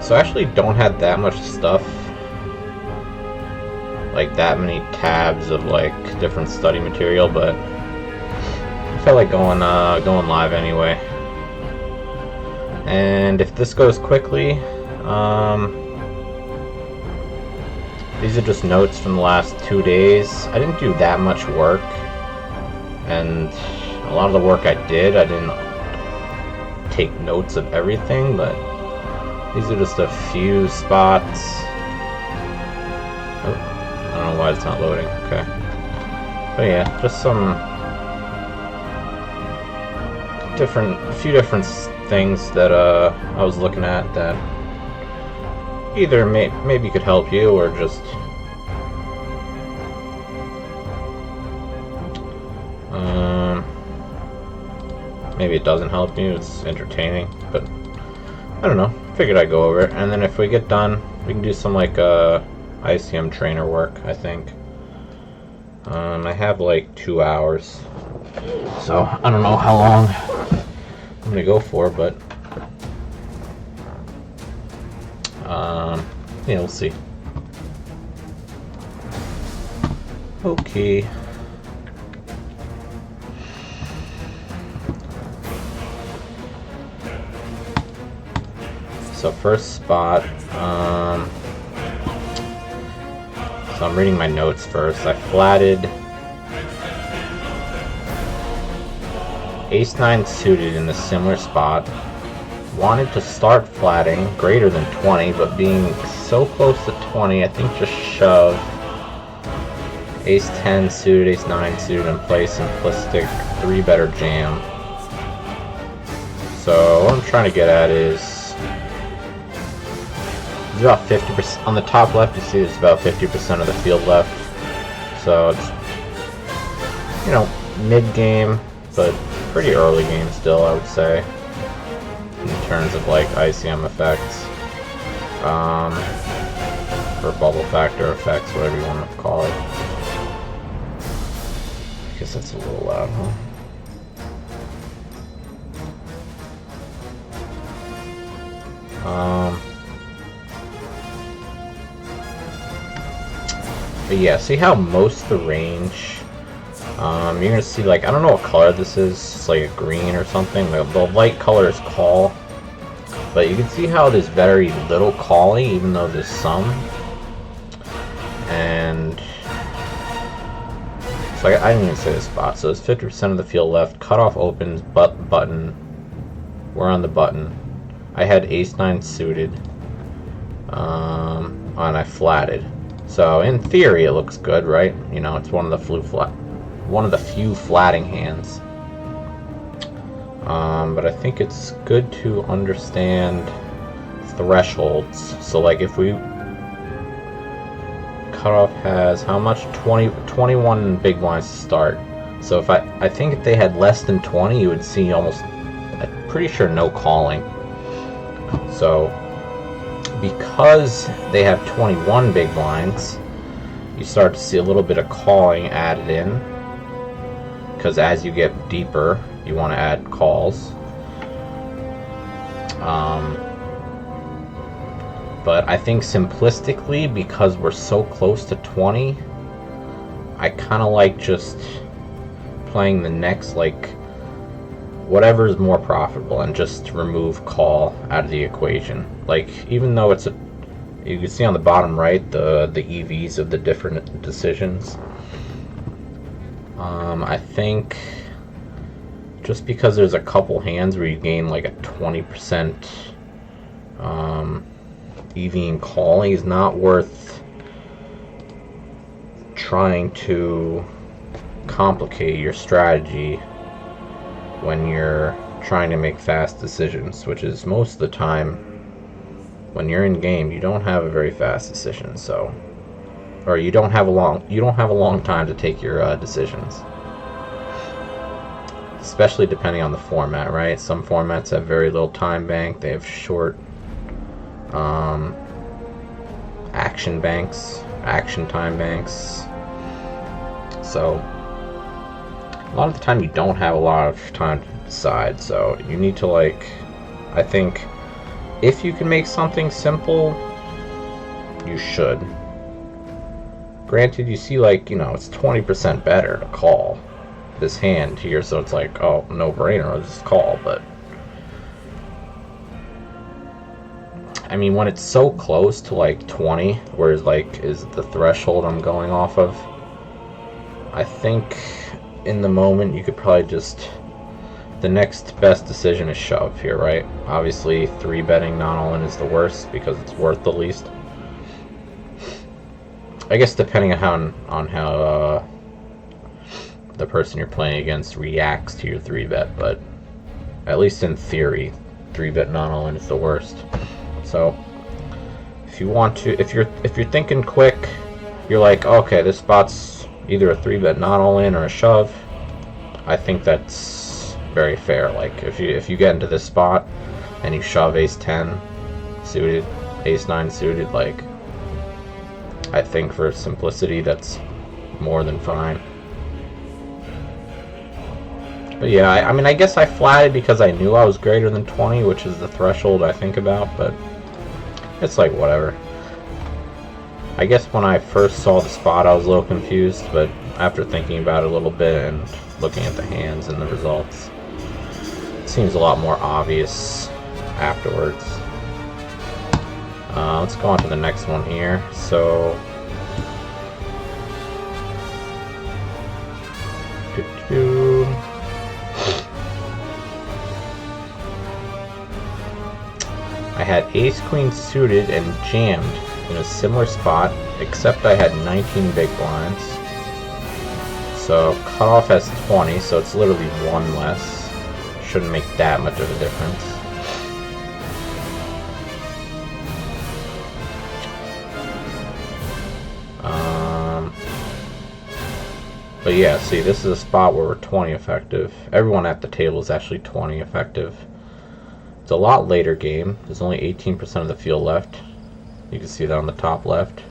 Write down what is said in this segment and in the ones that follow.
So I actually don't have that much stuff, like that many tabs of like different study material, but I felt like going live anyway. And if this goes quickly, these are just notes from the last 2 days. I didn't do that much work, and a lot of the work I didn't take notes of everything, but these are just a few spots. Oh, I don't know why it's not loading. Okay. But yeah, just some a few different things that I was looking at that either maybe could help you, or just maybe it doesn't help you. It's entertaining, but I don't know. Figured I'd go over it, and then if we get done, we can do some like ICM trainer work, I think. I have like 2 hours, so I don't know how long I'm gonna go for, but yeah, we'll see. Okay. So first spot, so I'm reading my notes first. I flatted ace-9 suited in a similar spot. Wanted to start flatting greater than 20, but being so close to 20, I think just shove ace-10 suited, ace-9 suited, and play simplistic 3-better jam. So what I'm trying to get at is it's about 50%. On the top left, you see it's about 50% of the field left. So it's, you know, mid-game, but pretty early game still, I would say, in terms of like ICM effects, or bubble factor effects, whatever you want to call it. I guess that's a little loud, huh? But yeah, see how most of the range, you're gonna see, like, I don't know what color this is. It's like a green or something. The light color is call, but you can see how there's very little calling, even though there's some. And so I didn't even say the spot. So it's 50% of the field left. Cutoff opens, button. We're on the button. I had ace-9 suited, and I flatted. So in theory, it looks good, right? You know, it's one of the few flatting hands. But I think it's good to understand thresholds. So like if we cutoff has how much? 21 big blinds to start. So if I think if they had less than 20, you would see almost, I'm pretty sure, no calling. So because they have 21 big blinds, you start to see a little bit of calling added in, because as you get deeper, you want to add calls. But I think simplistically, because we're so close to 20, I kind of like just playing the next, like, whatever is more profitable, and just remove call out of the equation. Like, even though it's you can see on the bottom right the EVs of the different decisions. I think just because there's a couple hands where you gain like a 20% EV in calling is not worth trying to complicate your strategy when you're trying to make fast decisions, which is most of the time when you're in game you don't have a very fast decision, so, or you don't have a long time to take your decisions, especially depending on the format, right? Some formats have very little time bank, they have short action banks, action time banks, so a lot of the time you don't have a lot of time to decide. So you need to, like, I think if you can make something simple, you should. Granted, you see, like, it's 20% better to call this hand here, so it's like, oh, no brainer, I'll just call. But I mean, when it's so close to like 20, whereas like is the threshold I'm going off of, I think in the moment you could probably just, the next best decision is shove here, right? Obviously 3-betting not all in is the worst because it's worth the least. I guess depending on how the person you're playing against reacts to your 3-bet, but at least in theory, 3-bet not all in is the worst. So if you want to, if you're thinking quick, you're like, okay, this spot's either a 3-bet not all in or a shove, I think that's very fair. Like if you get into this spot and you shove ace-10 suited, ace-9 suited, like, I think for simplicity that's more than fine. But yeah, I mean, I guess I flatted because I knew I was greater than 20, which is the threshold I think about, but it's like whatever. I guess when I first saw the spot I was a little confused, but after thinking about it a little bit and looking at the hands and the results, it seems a lot more obvious afterwards. Let's go on to the next one here. So I had ace-queen suited and jammed in a similar spot, except I had 19 big blinds. So cutoff has 20, so it's literally one less. Shouldn't make that much of a difference. But yeah, see, this is a spot where we're 20 effective. Everyone at the table is actually 20 effective. It's a lot later game. There's only 18% of the field left. You can see that on the top left.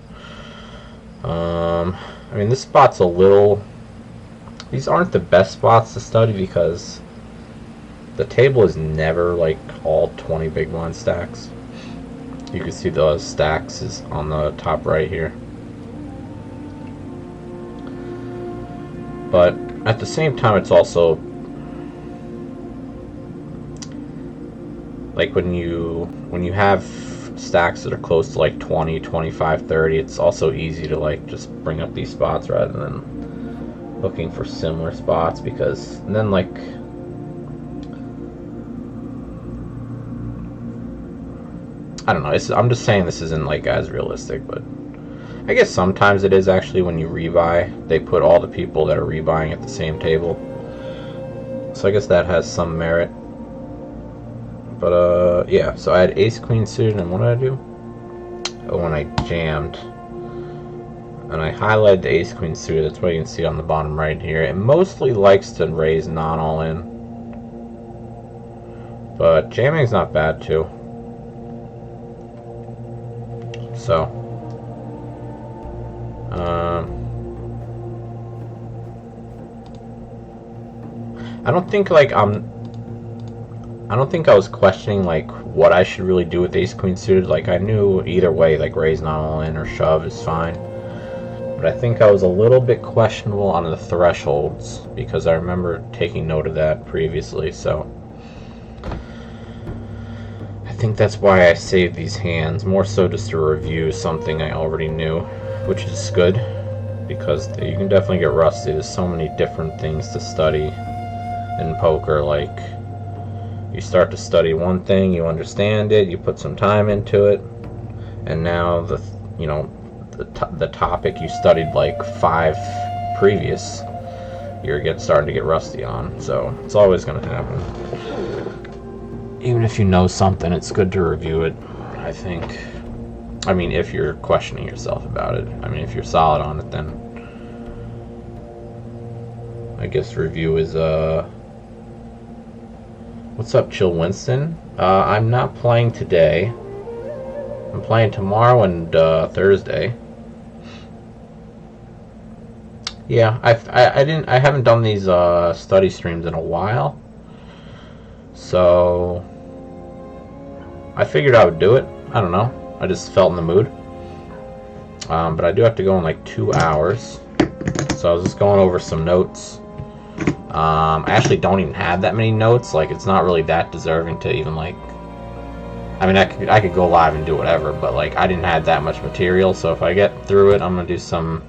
I mean, this spot's a little... These aren't the best spots to study because the table is never like all 20 big blind stacks. You can see the stacks is on the top right here. But at the same time, it's also like when you have stacks that are close to like 20, 25, 30, it's also easy to like just bring up these spots rather than looking for similar spots, because then like I don't know, I'm just saying this isn't like as realistic, but I guess sometimes it is actually. When you rebuy, they put all the people that are rebuying at the same table. So I guess that has some merit. But yeah, so I had ace-queen suited, and what did I do? Oh, when I jammed. And I highlighted the ace-queen suited, that's what you can see on the bottom right here. It mostly likes to raise not all in. But jamming's not bad too. So I don't think I was questioning like what I should really do with ace-queen suited. Like I knew either way, like raise not all in or shove is fine. But I think I was a little bit questionable on the thresholds because I remember taking note of that previously. So I think that's why I saved these hands, more so just to review something I already knew, which is good because you can definitely get rusty. There's so many different things to study in poker. Like you start to study one thing, you understand it, you put some time into it, and now the topic you studied like 5 previous, you're starting to get rusty on. So it's always going to happen. Even if you know something, it's good to review it, I think. I mean, if you're questioning yourself about it. I mean, if you're solid on it, then I guess review is What's up, Chill Winston? I'm not playing today. I'm playing tomorrow and Thursday. Yeah, I haven't done these study streams in a while. So I figured I would do it. I don't know. I just felt in the mood. But I do have to go in like 2 hours. So I was just going over some notes. I actually don't even have that many notes. Like, it's not really that deserving to even like. I mean, I could go live and do whatever, but like I didn't have that much material. So if I get through it, I'm gonna do some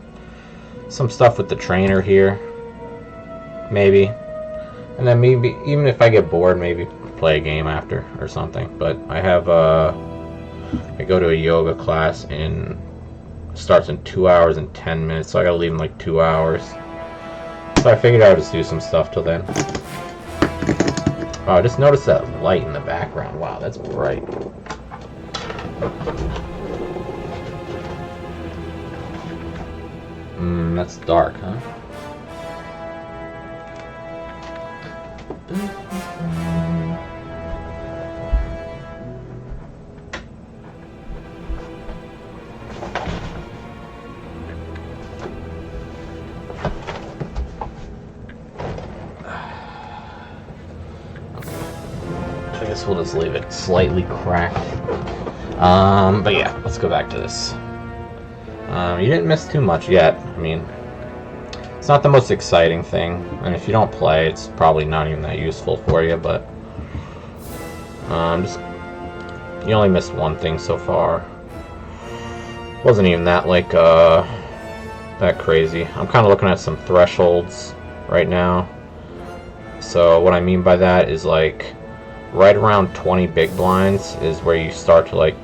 stuff with the trainer here, maybe, and then maybe even if I get bored, maybe play a game after or something. But I have I go to a yoga class and it starts in 2 hours and 10 minutes, so I gotta leave in like 2 hours. So I figured I would just do some stuff till then. Oh, I just noticed that light in the background. Wow, that's bright. That's dark, huh? I guess we'll just leave it slightly cracked. But yeah, let's go back to this. You didn't miss too much yet. I mean, it's not the most exciting thing, and if you don't play, it's probably not even that useful for you, but you only missed one thing so far. Wasn't even that like that crazy. I'm kind of looking at some thresholds right now. So what I mean by that is like right around 20 big blinds is where you start to like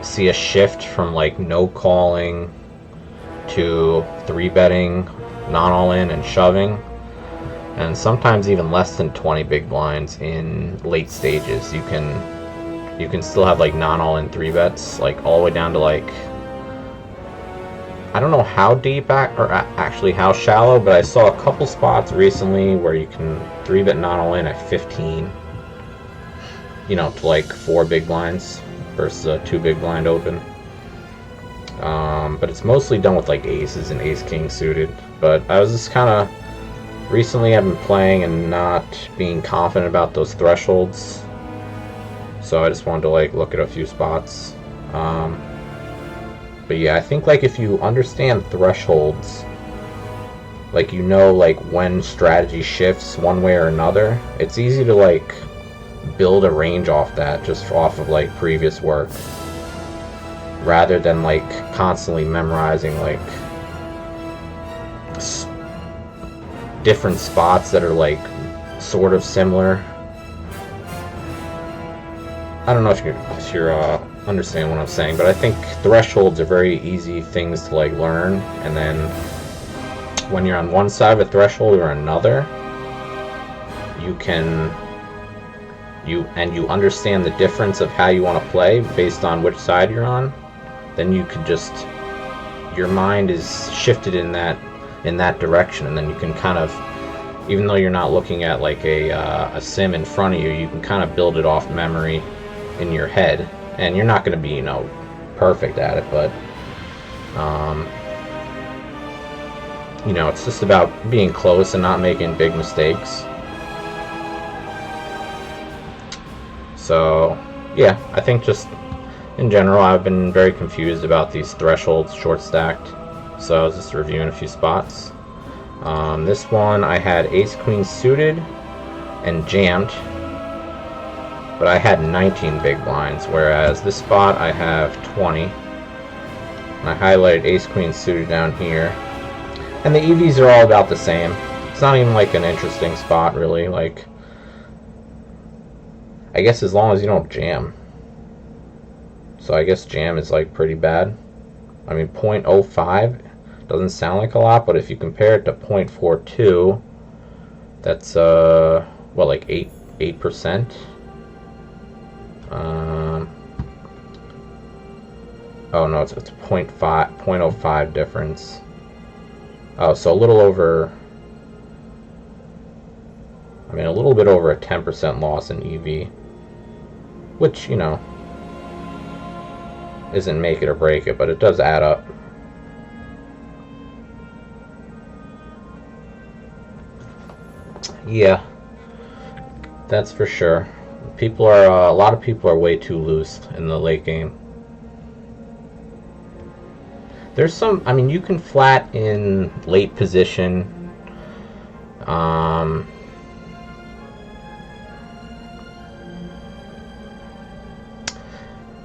see a shift from like no calling to 3-betting, not all in, and shoving, and sometimes even less than 20 big blinds in late stages. You can still have like non all in 3-bets, like all the way down to like, I don't know how deep or actually how shallow, but I saw a couple spots recently where you can 3-bet not all in at 15, you know, to like 4 big blinds versus a 2 big blind open. But it's mostly done with like aces and ace king suited. But I was just kind of recently I've been playing and not being confident about those thresholds, so I just wanted to like look at a few spots. But yeah, I think like if you understand thresholds, like you know like when strategy shifts one way or another, it's easy to like build a range off that, just off of like previous work, rather than like constantly memorizing like different spots that are like sort of similar. I don't know if you're understand what I'm saying, but I think thresholds are very easy things to like learn, and then when you're on one side of a threshold or another, you understand the difference of how you want to play based on which side you're on, then you could just, your mind is shifted in that direction, and then you can kind of, even though you're not looking at like a sim in front of you, you can kind of build it off memory in your head. And you're not going to be, you know, perfect at it, but you know, it's just about being close and not making big mistakes. So yeah, I think just in general I've been very confused about these thresholds short stacked, so I was just reviewing a few spots. This one I had ace queen suited and jammed, but I had 19 big blinds, whereas this spot I have 20. And I highlighted ace queen suited down here, and the EVs are all about the same. It's not even like an interesting spot really, like I guess as long as you don't jam. So I guess jam is like pretty bad. I mean 0.05 doesn't sound like a lot, but if you compare it to 0.42, that's what, like 8%. Oh no, it's 0.05 difference. Oh, so a little over, I mean a little bit over a 10% loss in EV, which, you know, isn't make it or break it, but it does add up. Yeah, that's for sure. People are a lot of people are way too loose in the late game. There's some. I mean, you can flat in late position. I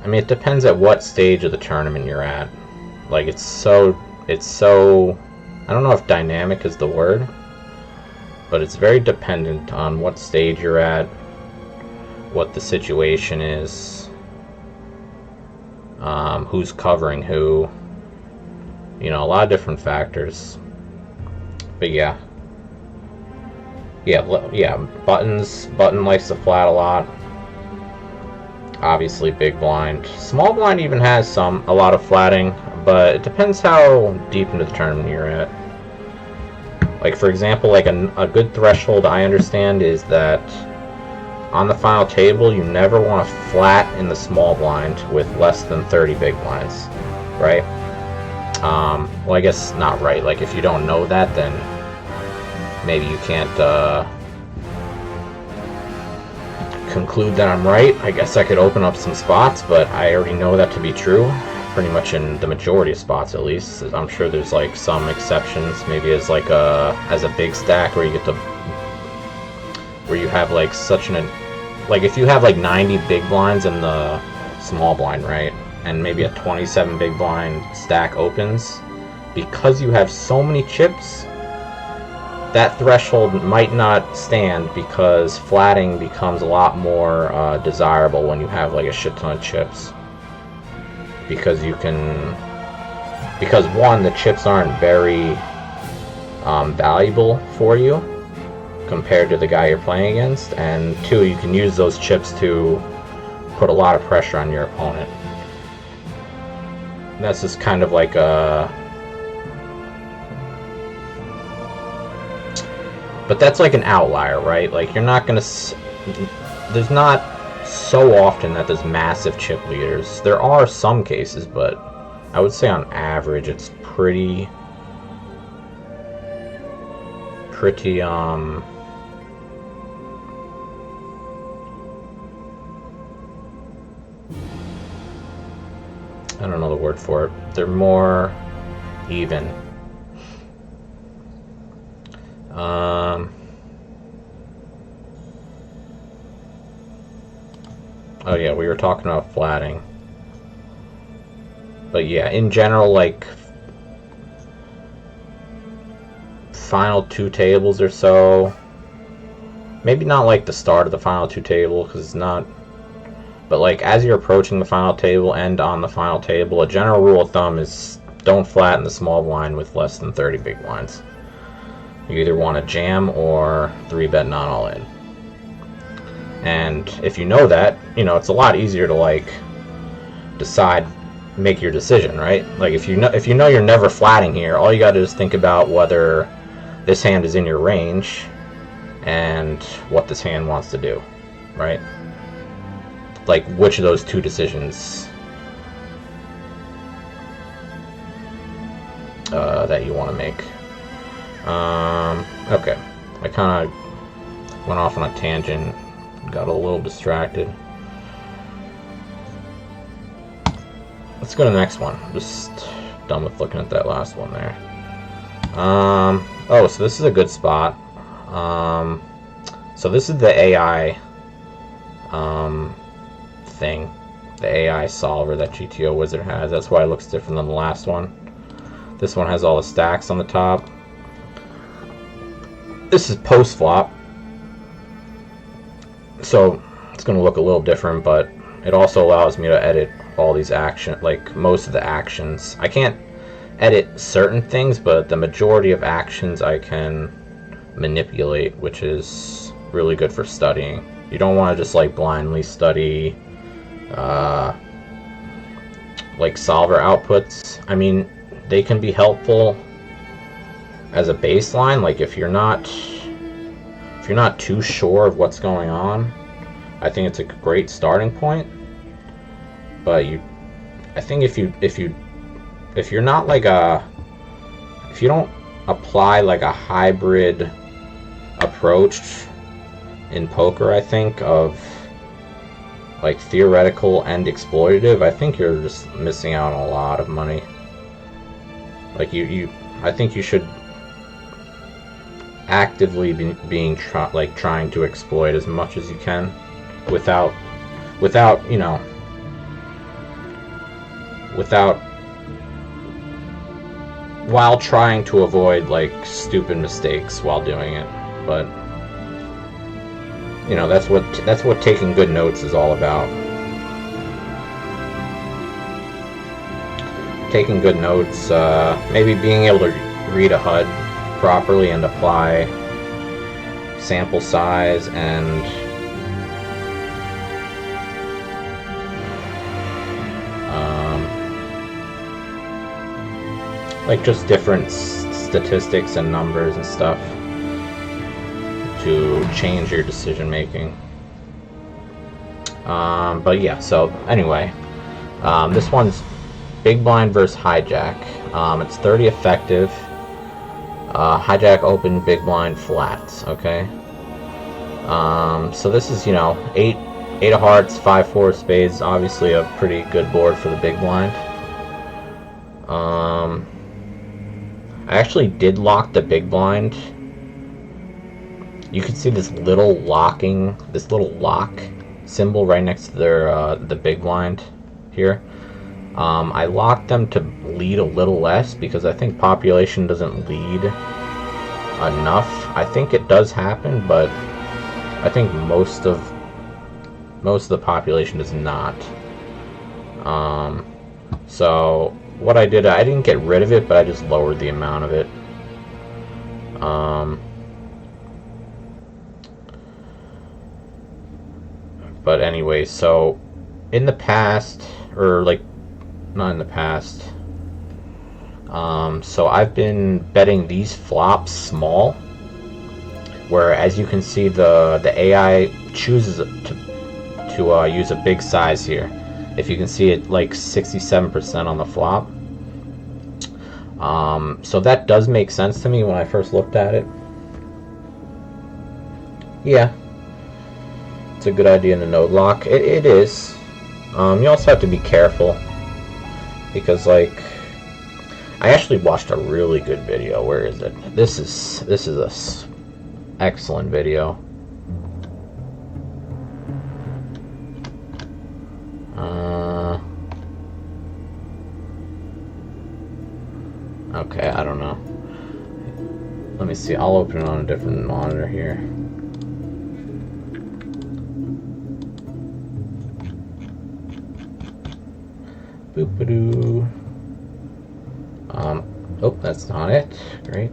mean, it depends at what stage of the tournament you're at. Like, it's so. I don't know if dynamic is the word, but it's very dependent on what stage you're at, what the situation is, who's covering who. You know, a lot of different factors. But yeah. Button likes to flat a lot. Obviously, big blind. Small blind even has a lot of flatting, but it depends how deep into the tournament you're at. Like, for example, like a good threshold I understand is that on the final table, you never want to flat in the small blind with less than 30 big blinds, right? Well, I guess not right. Like, if you don't know that, then maybe you can't conclude that I'm right. I guess I could open up some spots, but I already know that to be true, pretty much in the majority of spots at least. I'm sure there's like some exceptions, maybe as like as a big stack where you get to where you have like like if you have like 90 big blinds in the small blind, right? And maybe a 27 big blind stack opens, because you have so many chips, that threshold might not stand, because flatting becomes a lot more desirable when you have like a shit ton of chips. Because one, the chips aren't very valuable for you compared to the guy you're playing against, and two, you can use those chips to put a lot of pressure on your opponent. And that's just kind of like but that's like an outlier, right? Like, you're not gonna there's not so often that there's massive chip leaders. There are some cases, but I would say on average it's pretty I don't know the word for it. They're more even. Oh yeah, we were talking about flatting. But yeah, in general, like, final two tables or so, maybe not like the start of the final two table, because it's not, but like as you're approaching the final table and on the final table, a general rule of thumb is don't flatten the small blind with less than 30 big blinds. You either want to jam or 3-bet not all in. And if you know that, you know, it's a lot easier to like make your decision, right? Like, if you know you're never flatting here, all you got to do is think about whether this hand is in your range and what this hand wants to do, right? Like, which of those two decisions that you want to make. Okay, I kind of went off on a tangent, got a little distracted. Let's go to the next one. Just done with looking at that last one there. Oh, so this is a good spot. So this is the AI thing, the AI solver that GTO Wizard has. That's why it looks different than the last one. This one has all the stacks on the top. This is post flop, so it's going to look a little different, but it also allows me to edit all these like most of the actions. I can't edit certain things, but the majority of actions I can manipulate, which is really good for studying. You don't want to just like blindly study like solver outputs. I mean, they can be helpful as a baseline, like if you're not too sure of what's going on, I think it's a great starting point. But I think if you're not like if you don't apply like a hybrid approach in poker, I think, of like theoretical and exploitative, I think you're just missing out on a lot of money. Like I think you should actively being trying to exploit as much as you can, without you know, while trying to avoid like stupid mistakes while doing it. But you know, that's what taking good notes is all about. Taking good notes, maybe being able to read a HUD properly and apply sample size and like just different statistics and numbers and stuff to change your decision making. But yeah, so anyway, this one's Big Blind versus Hijack. It's 30 effective. Hijack open, Big Blind flats. Okay. So this is, you know, 8 of hearts, 5-4 of spades. Obviously a pretty good board for the Big Blind. I actually did lock the Big Blind. You can see this little lock symbol right next to their the Big Blind here. I locked them to lead a little less because I think population doesn't lead enough. I think it does happen, but I think most of the population does not. So what I did, I didn't get rid of it, but I just lowered the amount of it. But anyway, so in the past, or like not in the past, so I've been betting these flops small, where as you can see the AI chooses to use a big size here. If you can see it, like 67% on the flop. So that does make sense to me when I first looked at it. Yeah, it's a good idea in a node lock. It is. You also have to be careful because, like, I actually watched a really good video. Where is it? This is a excellent video. Okay, I don't know. Let me see. I'll open it on a different monitor here. Boop-a-doo. Oh, that's not it. Great.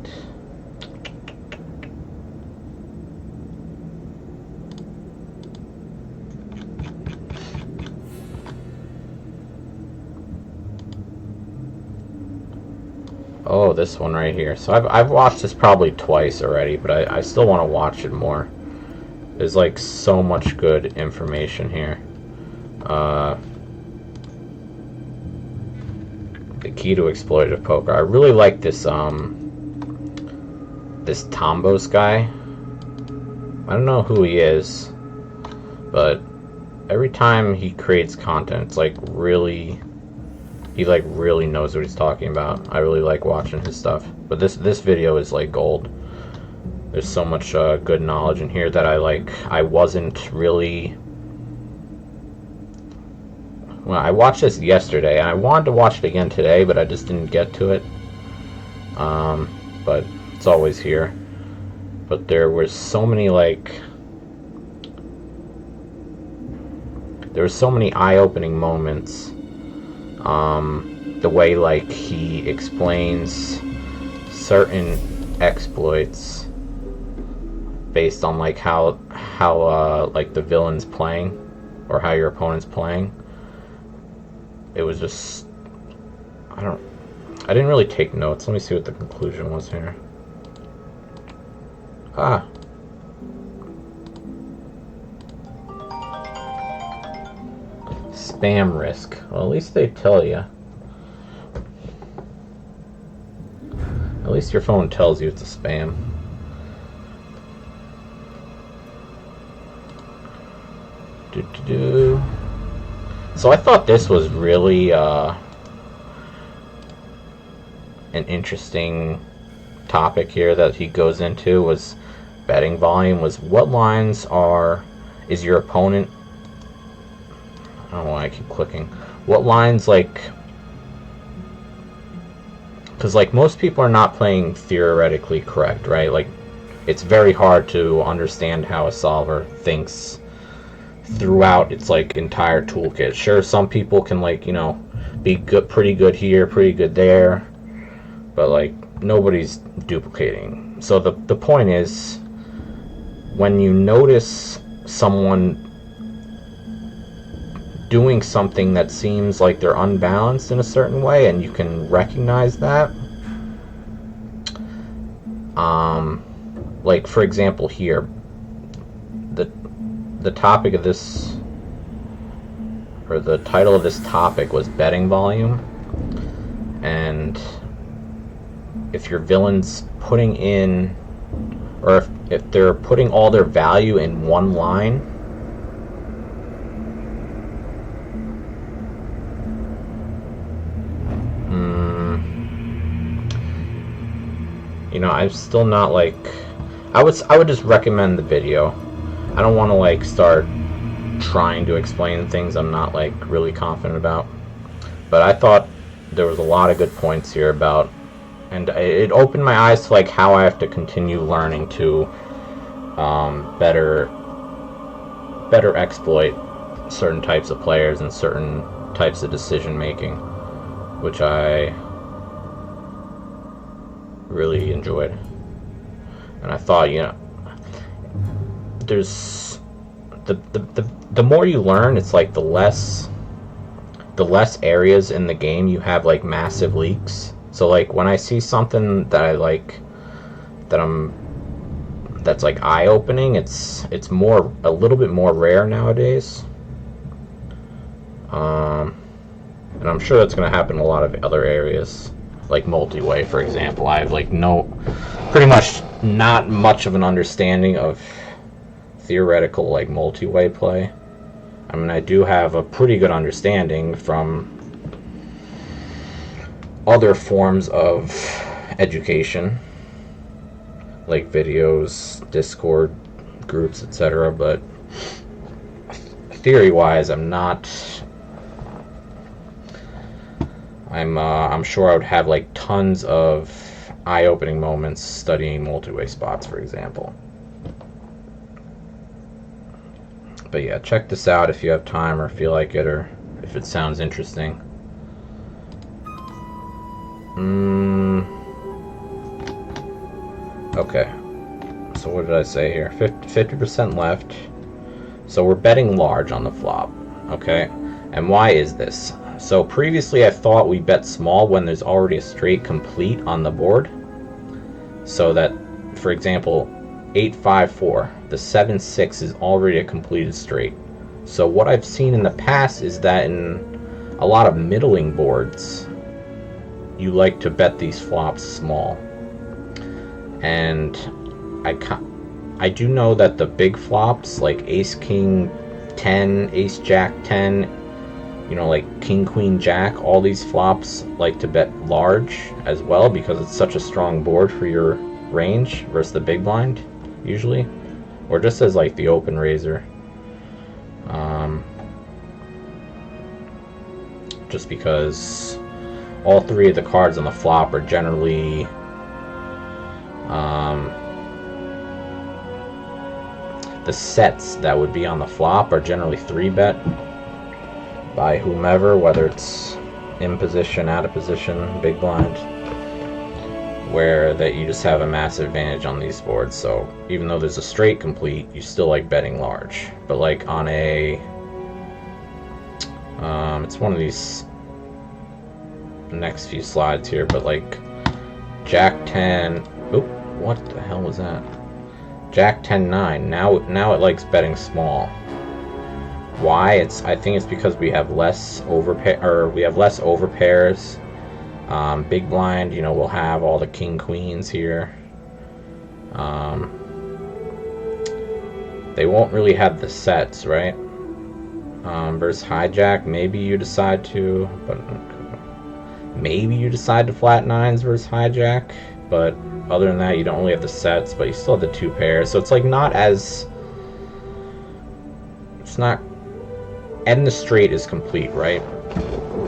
Oh, this one right here. So I've watched this probably twice already, but I still want to watch it more. There's like so much good information here. The key to exploitative poker. I really like this this Tombos guy. I don't know who he is, but every time he creates content, it's like really, he like really knows what he's talking about. I really like watching his stuff. But this video is like gold. There's so much good knowledge in here that I wasn't really. Well, I watched this yesterday, and I wanted to watch it again today, but I just didn't get to it. But it's always here. But there were so many eye-opening moments. The way like he explains certain exploits based on like how like the villain's playing or how your opponent's playing. It was just, I didn't really take notes. Let me see what the conclusion was here. Spam risk. Well, at least they tell you. At least your phone tells you it's a spam. Do-do-do. So I thought this was really an interesting topic here that he goes into, was betting volume, was what lines is your opponent, I don't know why I keep clicking, what lines, like, because like most people are not playing theoretically correct, right? Like, it's very hard to understand how a solver thinks throughout its like entire toolkit. Sure, some people can, like, you know, be good, pretty good here, pretty good there, but like nobody's duplicating. So the point is, when you notice someone doing something that seems like they're unbalanced in a certain way, and you can recognize that, like for example here, the topic of this, or the title of this topic, was betting volume. And if your villain's putting in, or if they're putting all their value in one line, you know, I'm still not like, I would just recommend the video. I don't want to like start trying to explain things I'm not like really confident about. But I thought there was a lot of good points here about, and it opened my eyes to like how I have to continue learning to better exploit certain types of players and certain types of decision making, which I really enjoyed. And I thought, you know, there's the more you learn, it's like the less areas in the game you have like massive leaks. So like when I see something that I like, that's like eye-opening, it's more, a little bit more rare nowadays. And I'm sure that's going to happen in a lot of other areas, like multi-way, for example. I have like pretty much not much of an understanding of theoretical like multi-way play. I mean, I do have a pretty good understanding from other forms of education, like videos, Discord groups, etc. But theory-wise, I'm sure I would have like tons of eye-opening moments studying multi-way spots, for example. But yeah, check this out if you have time or feel like it, or if it sounds interesting. Okay, so what did I say here? 50% left. So we're betting large on the flop, okay? And why is this? So previously I thought we bet small when there's already a straight complete on the board. So that, for example, 8-5-4, the 7-6 is already a completed straight. So what I've seen in the past is that in a lot of middling boards, you like to bet these flops small. And I do know that the big flops, like Ace King 10, Ace Jack 10, you know, like King Queen Jack, all these flops like to bet large as well, because it's such a strong board for your range versus the big blind usually, or just as like the open raiser. Just because all three of the cards on the flop are generally the sets that would be on the flop are generally 3-bet by whomever, whether it's in position, out of position, big blind, where that you just have a massive advantage on these boards. So even though there's a straight complete, you still like betting large. But like on a it's one of these next few slides here, but like Jack 10, oop, what the hell was that? Jack 10-9, now it likes betting small. Why? I think it's because we have less overpairs. Big blind, you know, we'll have all the king queens here. They won't really have the sets, right? versus hijack. Maybe you decide to, but maybe you decide to flat nines versus hijack. But other than that, you don't really have the sets, but you still have the 2 pairs. So it's like not as, it's not, and the straight is complete, right?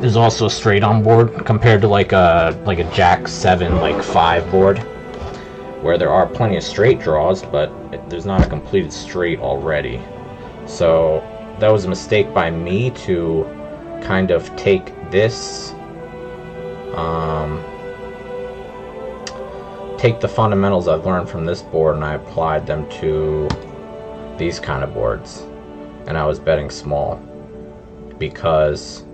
There's also a straight on board compared to like a Jack 7 like 5 board, where there are plenty of straight draws, but there's not a completed straight already. So that was a mistake by me to kind of take this, take the fundamentals I've learned from this board and I applied them to these kind of boards, and I was betting small because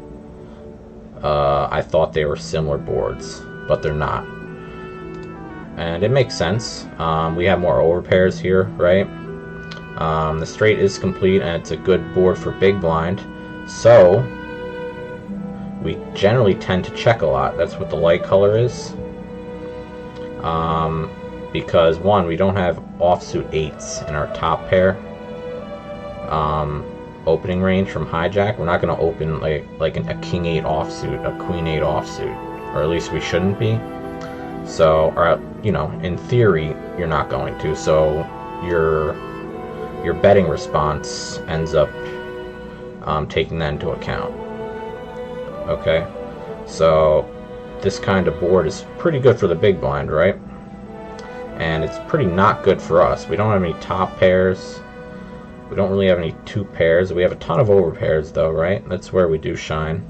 I thought they were similar boards, but they're not. And it makes sense. We have more overpairs here, right? The straight is complete and it's a good board for big blind, so we generally tend to check a lot. That's what the light color is. Because one, we don't have offsuit 8s in our top pair opening range from hijack. We're not going to open like a king 8 offsuit, a queen 8 offsuit, or at least we shouldn't be. So, or you know, in theory, you're not going to. So your betting response ends up taking that into account. Okay, so this kind of board is pretty good for the big blind, right? And it's pretty not good for us. We don't have any top pairs. We don't really have any 2 pairs. We have a ton of overpairs though, right? That's where we do shine.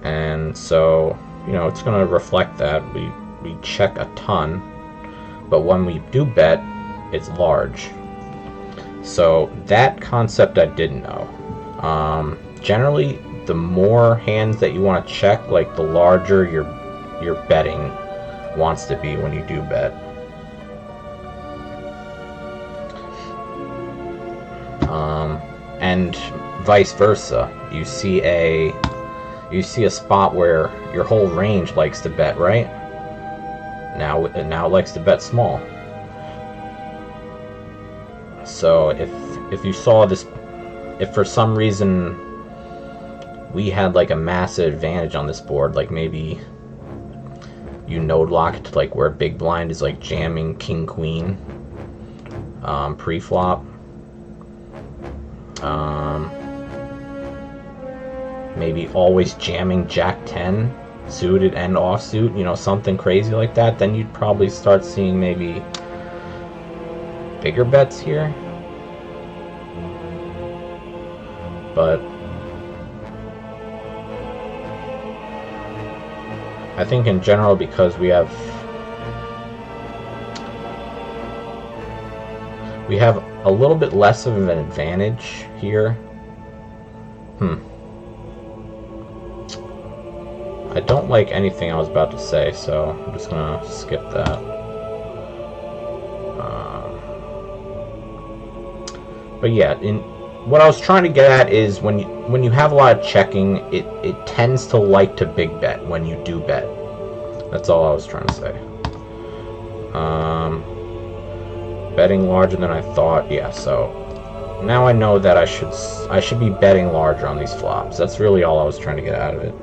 And so, you know, it's going to reflect that. We check a ton, but when we do bet, it's large. So that concept I didn't know. Generally, the more hands that you want to check, like the larger your betting wants to be when you do bet. And vice versa. You see a spot where your whole range likes to bet, right? Now it likes to bet small. So if you saw this, if for some reason we had like a massive advantage on this board, like maybe you node lock it to like where big blind is like jamming king queen pre-flop, maybe always jamming jack 10 suited and offsuit, you know, something crazy like that, then you'd probably start seeing maybe bigger bets here. But I think in general, because we have a little bit less of an advantage here. I don't like anything I was about to say, so I'm just gonna skip that. But yeah, what I was trying to get at is when you have a lot of checking, it tends to like to big bet when you do bet. That's all I was trying to say. Betting larger than I thought, yeah. So now I know that I should be betting larger on these flops. That's really all I was trying to get out of it.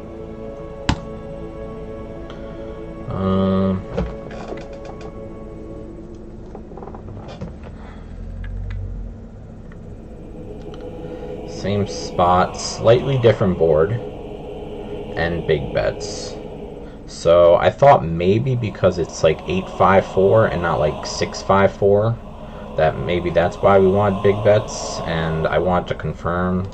Same spot, slightly different board, and big bets. So I thought maybe because it's like 8-5-4 and not like 6-5-4, that maybe that's why we wanted big bets, and I wanted to confirm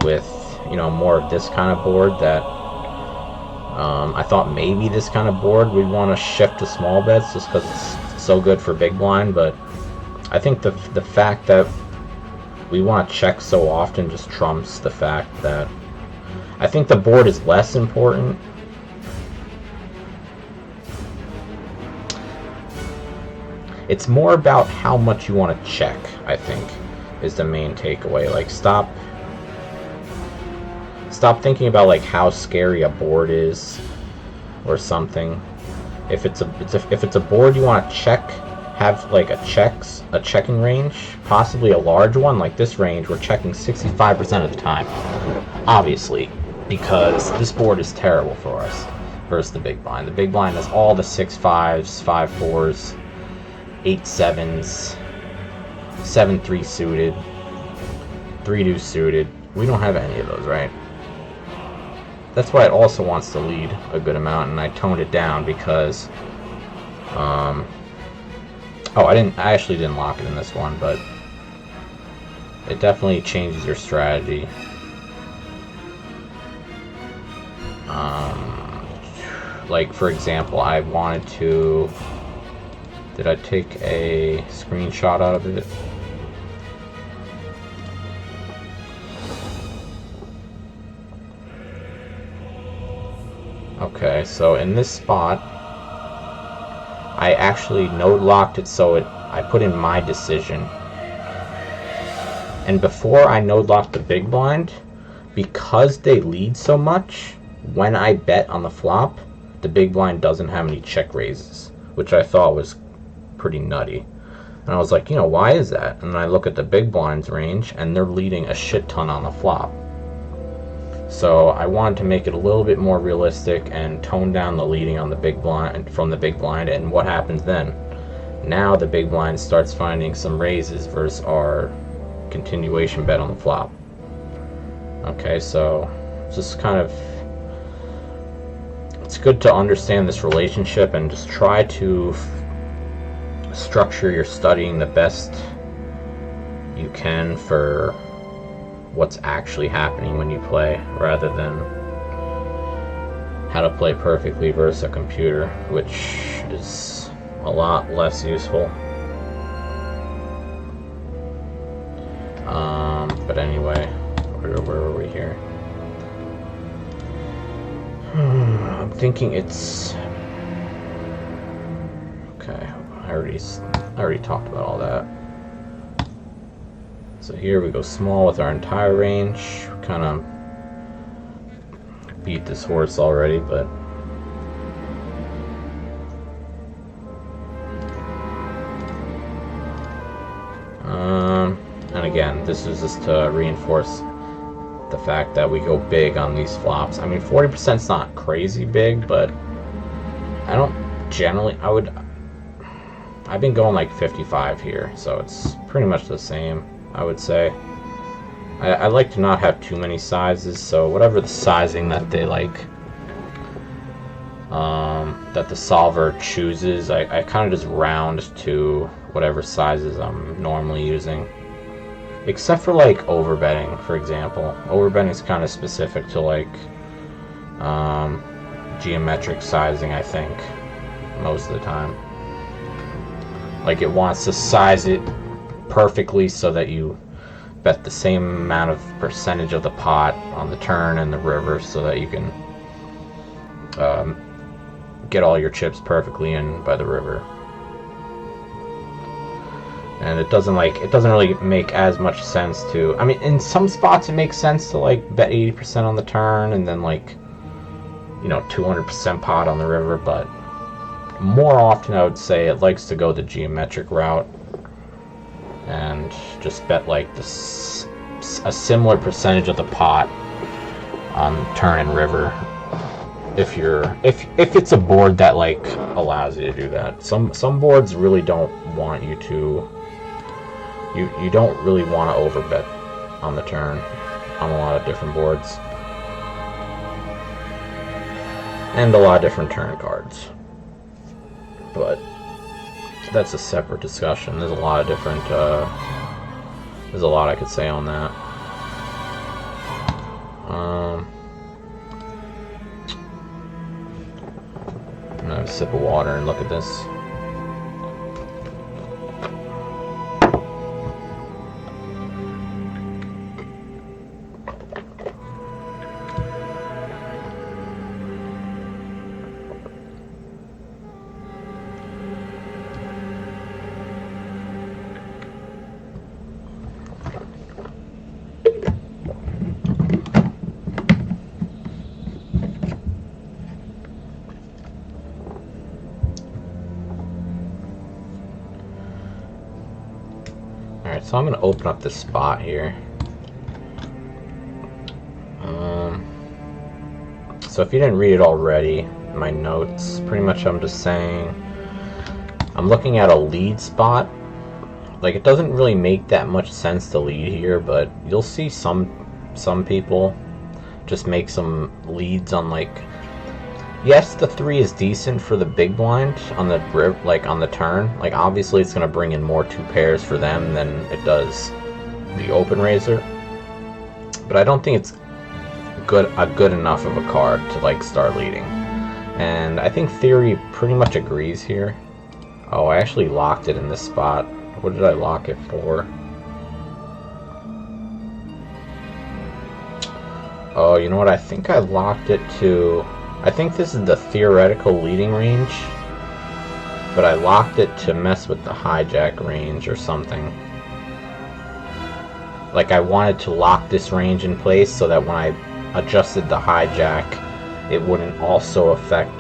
with, you know, more of this kind of board that I thought maybe this kind of board we'd want to shift to small bets just because it's so good for big blind. But I think the fact that we want to check so often just trumps the fact that I think the board is less important. It's more about how much you want to check, I think, is the main takeaway. Like, stop thinking about like how scary a board is or something. If it's a board you want to check have like a checking range, possibly a large one like this range, we're checking 65% of the time, obviously, because this board is terrible for us versus the big blind. The big blind has all the 6-5s, 5-4s, 8-7s, 7-3 suited, 3-2 suited. We don't have any of those, right? That's why it also wants to lead a good amount, and I toned it down because I actually didn't lock it in this one, but it definitely changes your strategy. Like, for example, I wanted to... Did I take a screenshot out of it? Okay, so in this spot, I actually node locked it so I put in my decision. And before I node locked the big blind, because they lead so much, when I bet on the flop, the big blind doesn't have any check raises, which I thought was pretty nutty. And I was like, you know, why is that? And I look at the big blind's range, and they're leading a shit ton on the flop. So I wanted to make it a little bit more realistic and tone down the leading on the big blind from the big blind. And what happens then? Now the big blind starts finding some raises versus our continuation bet on the flop. Okay, so just kind of, it's good to understand this relationship and just try to structure your studying the best you can for what's actually happening when you play, rather than how to play perfectly versus a computer, which is a lot less useful. But anyway, where were we here? I'm thinking it's okay. I already talked about all that. So here we go small with our entire range. Kind of beat this horse already, but and again, this is just to reinforce the fact that we go big on these flops. I mean, 40% is not crazy big, but I don't generally. I've been going like 55 here, so it's pretty much the same, I would say. I like to not have too many sizes, so whatever the sizing that they like, that the solver chooses, I kind of just round to whatever sizes I'm normally using. Except for like overbetting, for example. Overbetting is kind of specific to like geometric sizing, I think, most of the time. Like it wants to size it perfectly so that you bet the same amount of percentage of the pot on the turn and the river, so that you can get all your chips perfectly in by the river. And it doesn't really make as much sense to, I mean, in some spots it makes sense to like bet 80% on the turn and then like, you know, 200% pot on the river, but more often I would say it likes to go the geometric route and just bet like a similar percentage of the pot on turn and river, if it's a board that like allows you to do that. Some boards really don't want you to. You don't really want to overbet on the turn on a lot of different boards, and a lot of different turn cards. But that's a separate discussion. There's a lot of different. There's a lot I could say on that. I'm gonna have a sip of water and look at this. So I'm going to open up this spot here. So if you didn't read it already, my notes, pretty much I'm just saying, I'm looking at a lead spot. Like, it doesn't really make that much sense to lead here, but you'll see some people just make some leads on, like, yes, the 3 is decent for the big blind on the like on the turn. Like, obviously it's going to bring in more 2 pairs for them than it does the open raiser, but I don't think it's good enough of a card to like start leading. And I think Theory pretty much agrees here. Oh, I actually locked it in this spot. What did I lock it for? Oh, you know what? I think I locked it to... I think this is the theoretical leading range, but I locked it to mess with the hijack range or something. Like, I wanted to lock this range in place so that when I adjusted the hijack, it wouldn't also affect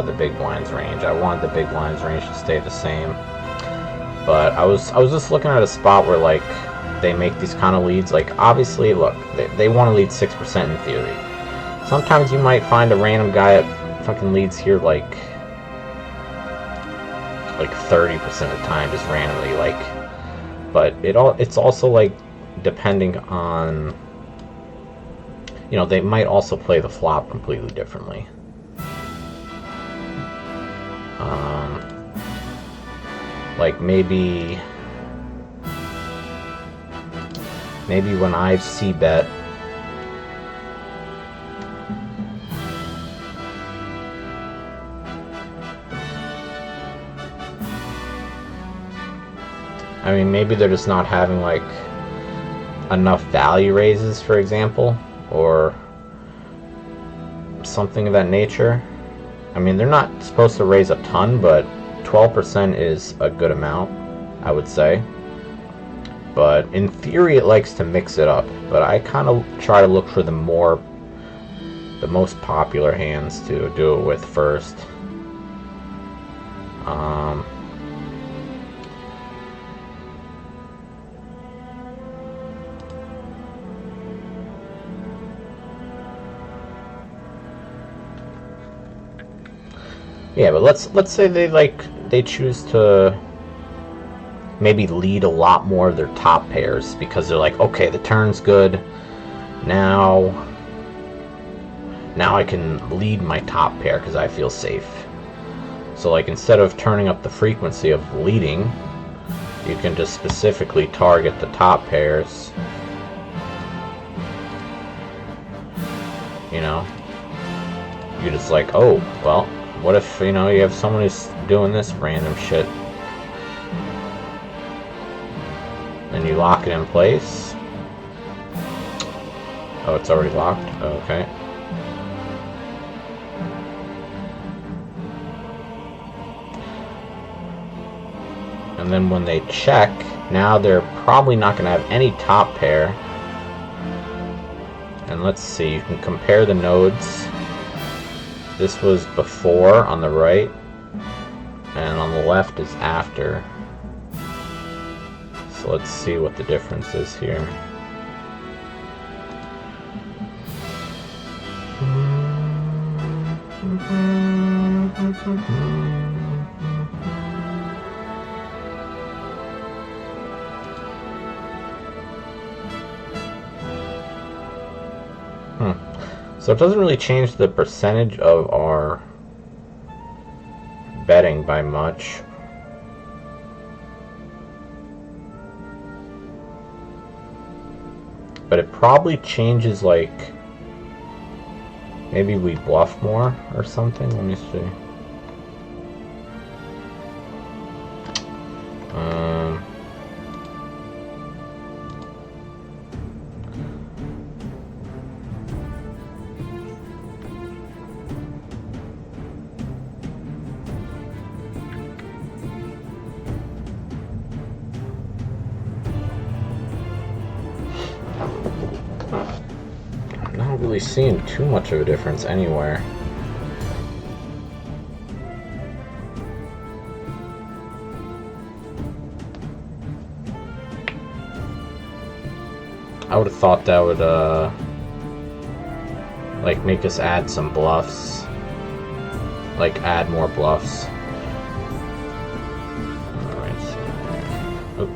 the big blinds range. I wanted the big blinds range to stay the same. But I was just looking at a spot where, like, they make these kind of leads. Like, obviously, look, they want to lead 6% in theory. Sometimes you might find a random guy that fucking leads here like 30% of the time, just randomly, like. But it's also like depending on, you know, they might also play the flop completely differently. Like maybe when I c-bet, I mean, maybe they're just not having like enough value raises, for example, or something of that nature. I mean, they're not supposed to raise a ton, but 12% is a good amount, I would say. But in theory, it likes to mix it up. But I kind of try to look for the most popular hands to do it with first. Yeah, but let's say they choose to maybe lead a lot more of their top pairs because they're like, okay, the turn's good. Now I can lead my top pair because I feel safe. So like instead of turning up the frequency of leading, you can just specifically target the top pairs. You know, you're just like, oh, well, what if, you know, you have someone who's doing this random shit, and you lock it in place. Oh, it's already locked? Okay. And then when they check, now they're probably not going to have any top pair. And let's see, you can compare the nodes. This was before on the right, and on the left is after. So let's see what the difference is here. So it doesn't really change the percentage of our betting by much. But it probably changes, like, maybe we bluff more or something. Let me see. Not really seeing too much of a difference anywhere. I would have thought that would like make us add some bluffs, like add more bluffs. All right. Oh.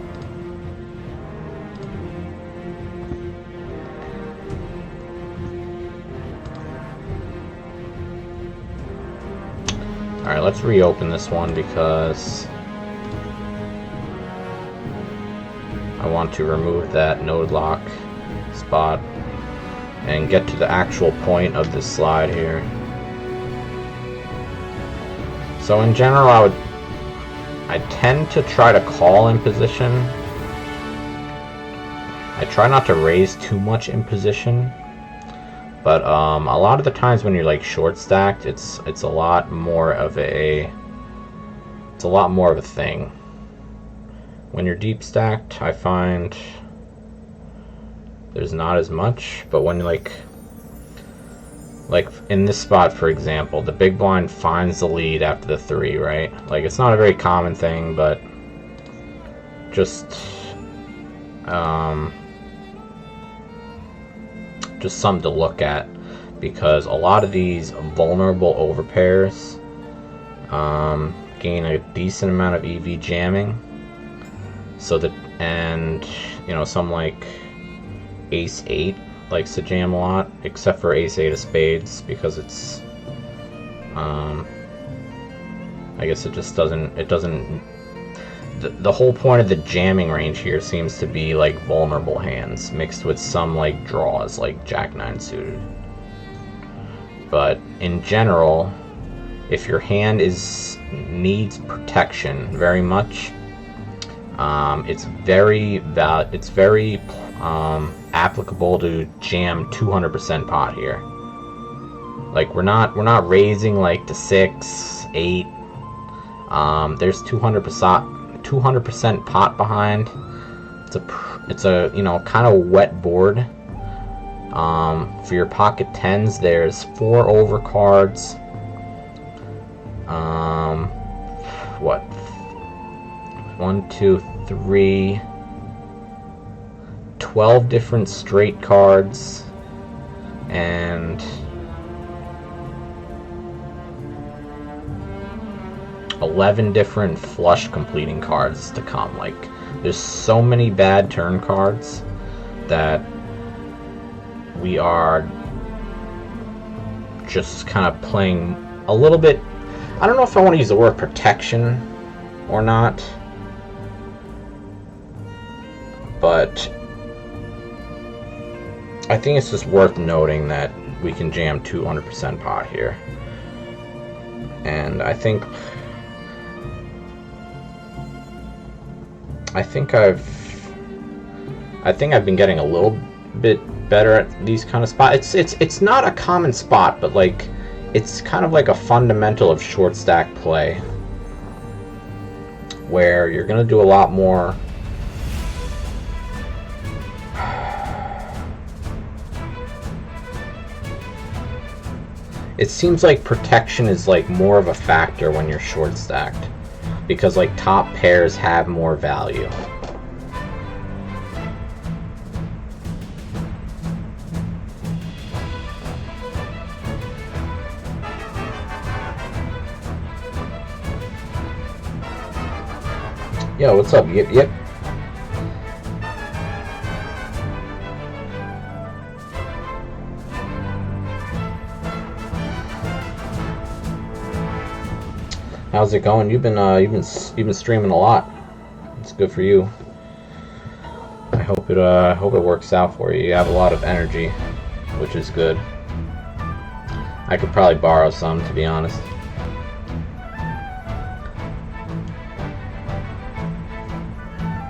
All right, let's reopen this one because I want to remove that node lock spot and get to the actual point of this slide here. So in general, I tend to try to call in position. I try not to raise too much in position, but a lot of the times when you're like short stacked, it's a lot more of a thing. When you're deep stacked, I find there's not as much, but when like in this spot, for example, the big blind finds the lead after the 3, right? Like, it's not a very common thing, but just something to look at, because a lot of these vulnerable overpairs gain a decent amount of EV jamming. So that, and you know, some like Ace 8 likes to jam a lot, except for Ace 8 of spades, because it's I guess it just doesn't, the whole point of the jamming range here seems to be like vulnerable hands mixed with some like draws like Jack 9 suited. But in general, if your hand needs protection very much, it's very applicable to jam 200% pot here. Like, we're not raising like to 6, 8. There's 200% pot behind. It's a you know, kind of wet board. For your pocket 10s, there's 4 overcards. What? 1, 2, 3, 12 different straight cards, and 11 different flush completing cards to come. Like, there's so many bad turn cards that we are just kind of playing a little bit. I don't know if I want to use the word protection or not, but I think it's just worth noting that we can jam 200% pot here. And I think I've been getting a little bit better at these kind of spots. It's not a common spot, but like, it's kind of like a fundamental of short stack play, where you're gonna do a lot more it seems like protection is like more of a factor when you're short stacked, because like top pairs have more value. Yo, what's up? Yep. How's it going? You've been streaming a lot. It's good for you. I hope it works out for you. You have a lot of energy, which is good. I could probably borrow some, to be honest.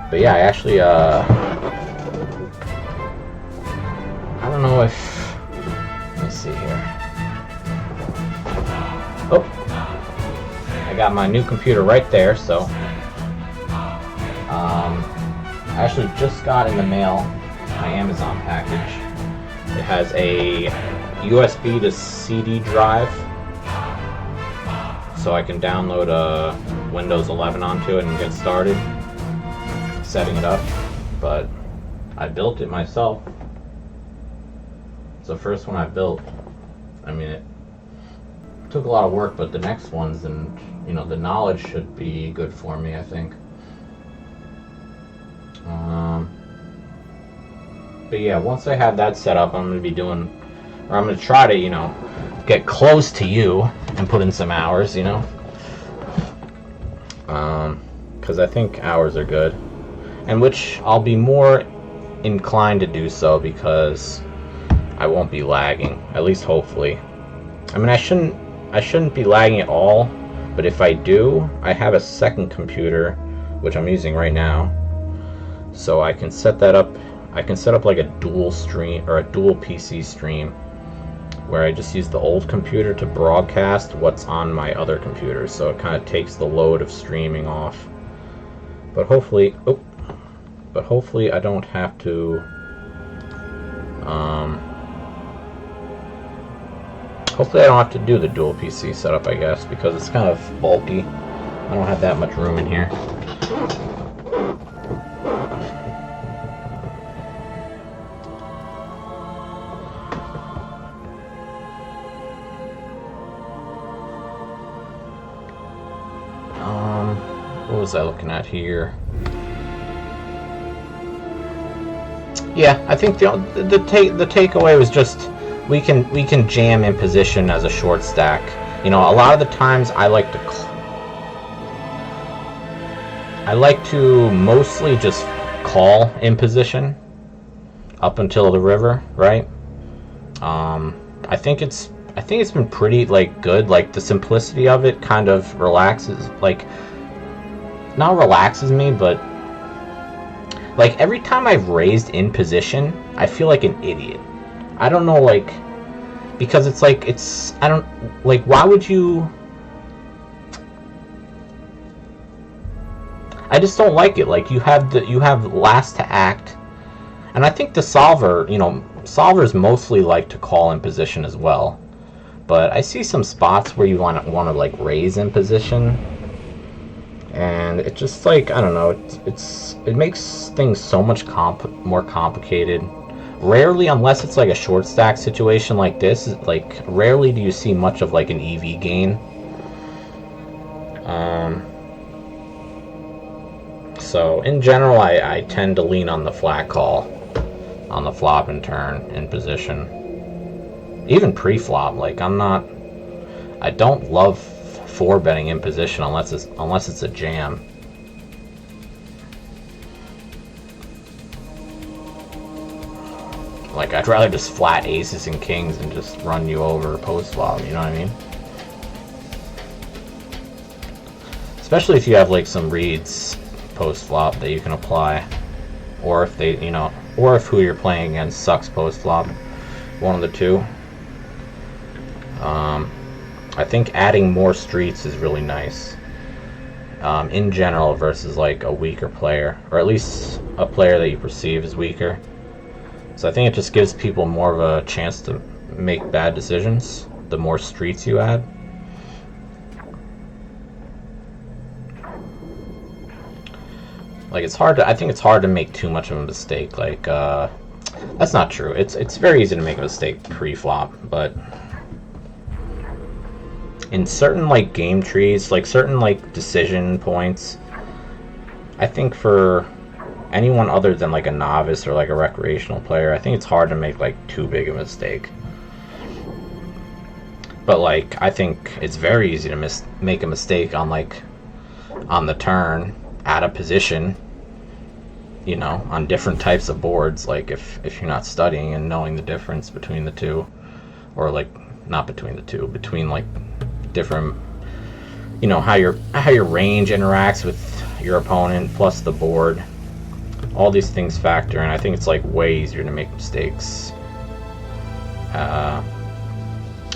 But yeah, I actually I don't know if, let me see here. Oh, I got my new computer right there, so I actually just got in the mail my Amazon package. It has a USB to CD drive, so I can download a Windows 11 onto it and get started setting it up. But I built it myself. It's the first one I built. I mean, it took a lot of work, but the next ones, and you know, the knowledge should be good for me, I think. But yeah, once I have that set up, I'm going to be doing, or I'm going to try to, you know, get close to you and put in some hours, you know. Because I think hours are good. And which I'll be more inclined to do so because I won't be lagging, at least hopefully. I mean, I shouldn't be lagging at all, but if I do, I have a second computer, which I'm using right now. So I can set that up. I can set up like a dual stream or a dual PC stream where I just use the old computer to broadcast what's on my other computer, so it kind of takes the load of streaming off. But hopefully, I don't have to. Hopefully, I don't have to do the dual PC setup, I guess, because it's kind of bulky. I don't have that much room in here. What was I looking at here? Yeah, I think the takeaway was just we can jam in position as a short stack. You know, a lot of the times I like to mostly just call in position up until the river, right? I think it's been pretty like good. Like the simplicity of it kind of relaxes, like not relaxes me, but like every time I've raised in position, I feel like an idiot. I don't know, like, because it's like I don't like, why would you? I just don't like it. Like you have last to act, and I think the solver, you know, solvers mostly like to call in position as well. But I see some spots where you want to like raise in position, and it just like, I don't know, it makes things so much more complicated. Rarely, unless it's like a short stack situation like this, like rarely do you see much of like an EV gain. So in general, I tend to lean on the flat call on the flop and turn in position. Even pre-flop, like I don't love 4-betting in position unless it's a jam. Like I'd rather just flat aces and kings and just run you over post flop, you know what I mean? Especially if you have like some reads post flop that you can apply, or if they, you know, or if who you're playing against sucks post flop, one of the two. I think adding more streets is really nice in general versus like a weaker player, or at least a player that you perceive as weaker. So I think it just gives people more of a chance to make bad decisions the more streets you add. Like I think it's hard to make too much of a mistake. Like that's not true. It's very easy to make a mistake pre-flop, but in certain like game trees, like certain like decision points, I think for anyone other than like a novice or like a recreational player, I think it's hard to make like too big a mistake. But like I think it's very easy to make a mistake on the turn at a position, you know, on different types of boards, like if you're not studying and knowing the difference between the two, or like not between the two, between like different, you know, how your range interacts with your opponent plus the board. All these things factor, and I think it's like way easier to make mistakes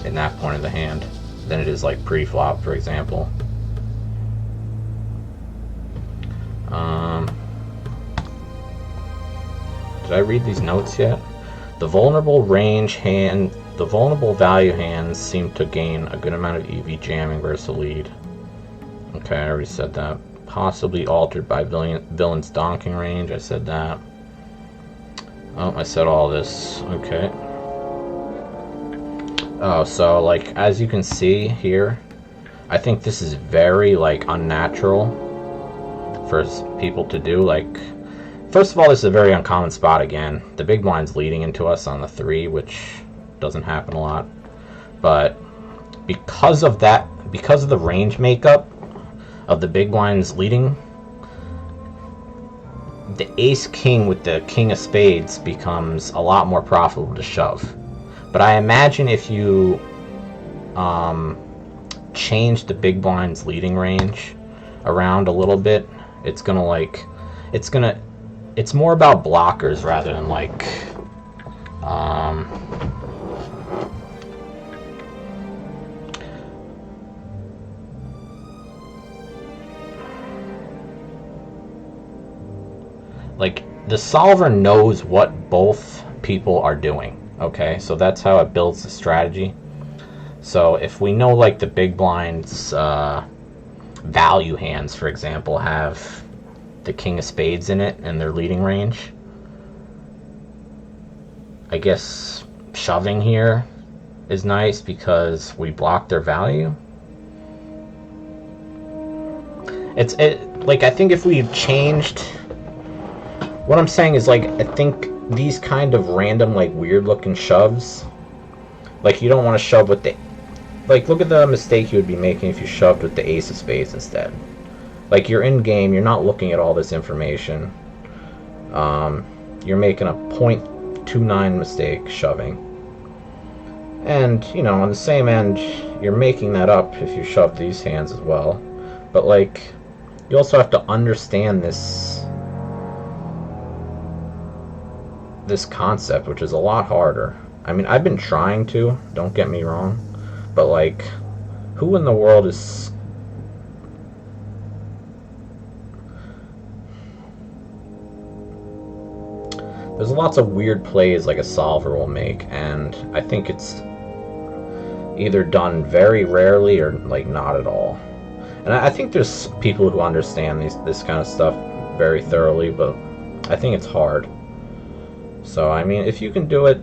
in that point of the hand than it is like pre-flop, for example. Did I read these notes yet? The vulnerable value hands seem to gain a good amount of EV jamming versus a lead. Okay, I already said that. Possibly altered by villain's donking range. I said that. Oh, I said all this. Okay. Oh, so, like, as you can see here, I think this is very, like, unnatural for people to do. Like, first of all, this is a very uncommon spot again. The big blind's leading into us on the 3, which doesn't happen a lot. But because of that, because of the range makeup of the big blind's leading, the ace-king with the king of spades becomes a lot more profitable to shove. But I imagine if you change the big blind's leading range around a little bit, it's gonna like, it's more about blockers rather than like, like, the solver knows what both people are doing, okay? So that's how it builds the strategy. So if we know, like, the big blind's value hands, for example, have the king of spades in it and their leading range, I guess shoving here is nice because we block their value. Like, I think if we changed... What I'm saying is, like, I think these kind of random, like, weird-looking shoves, like, you don't want to shove with the... Like, look at the mistake you would be making if you shoved with the ace of spades instead. Like, you're in-game, you're not looking at all this information. You're making a 0.29 mistake shoving. And, you know, on the same end, you're making that up if you shove these hands as well. But, like, you also have to understand this concept, which is a lot harder. I mean, I've been trying to, don't get me wrong, but, like, who in the world is... There's lots of weird plays like a solver will make, and I think it's either done very rarely or, like, not at all. And I think there's people who understand this kind of stuff very thoroughly, but I think it's hard. So, I mean, if you can do it,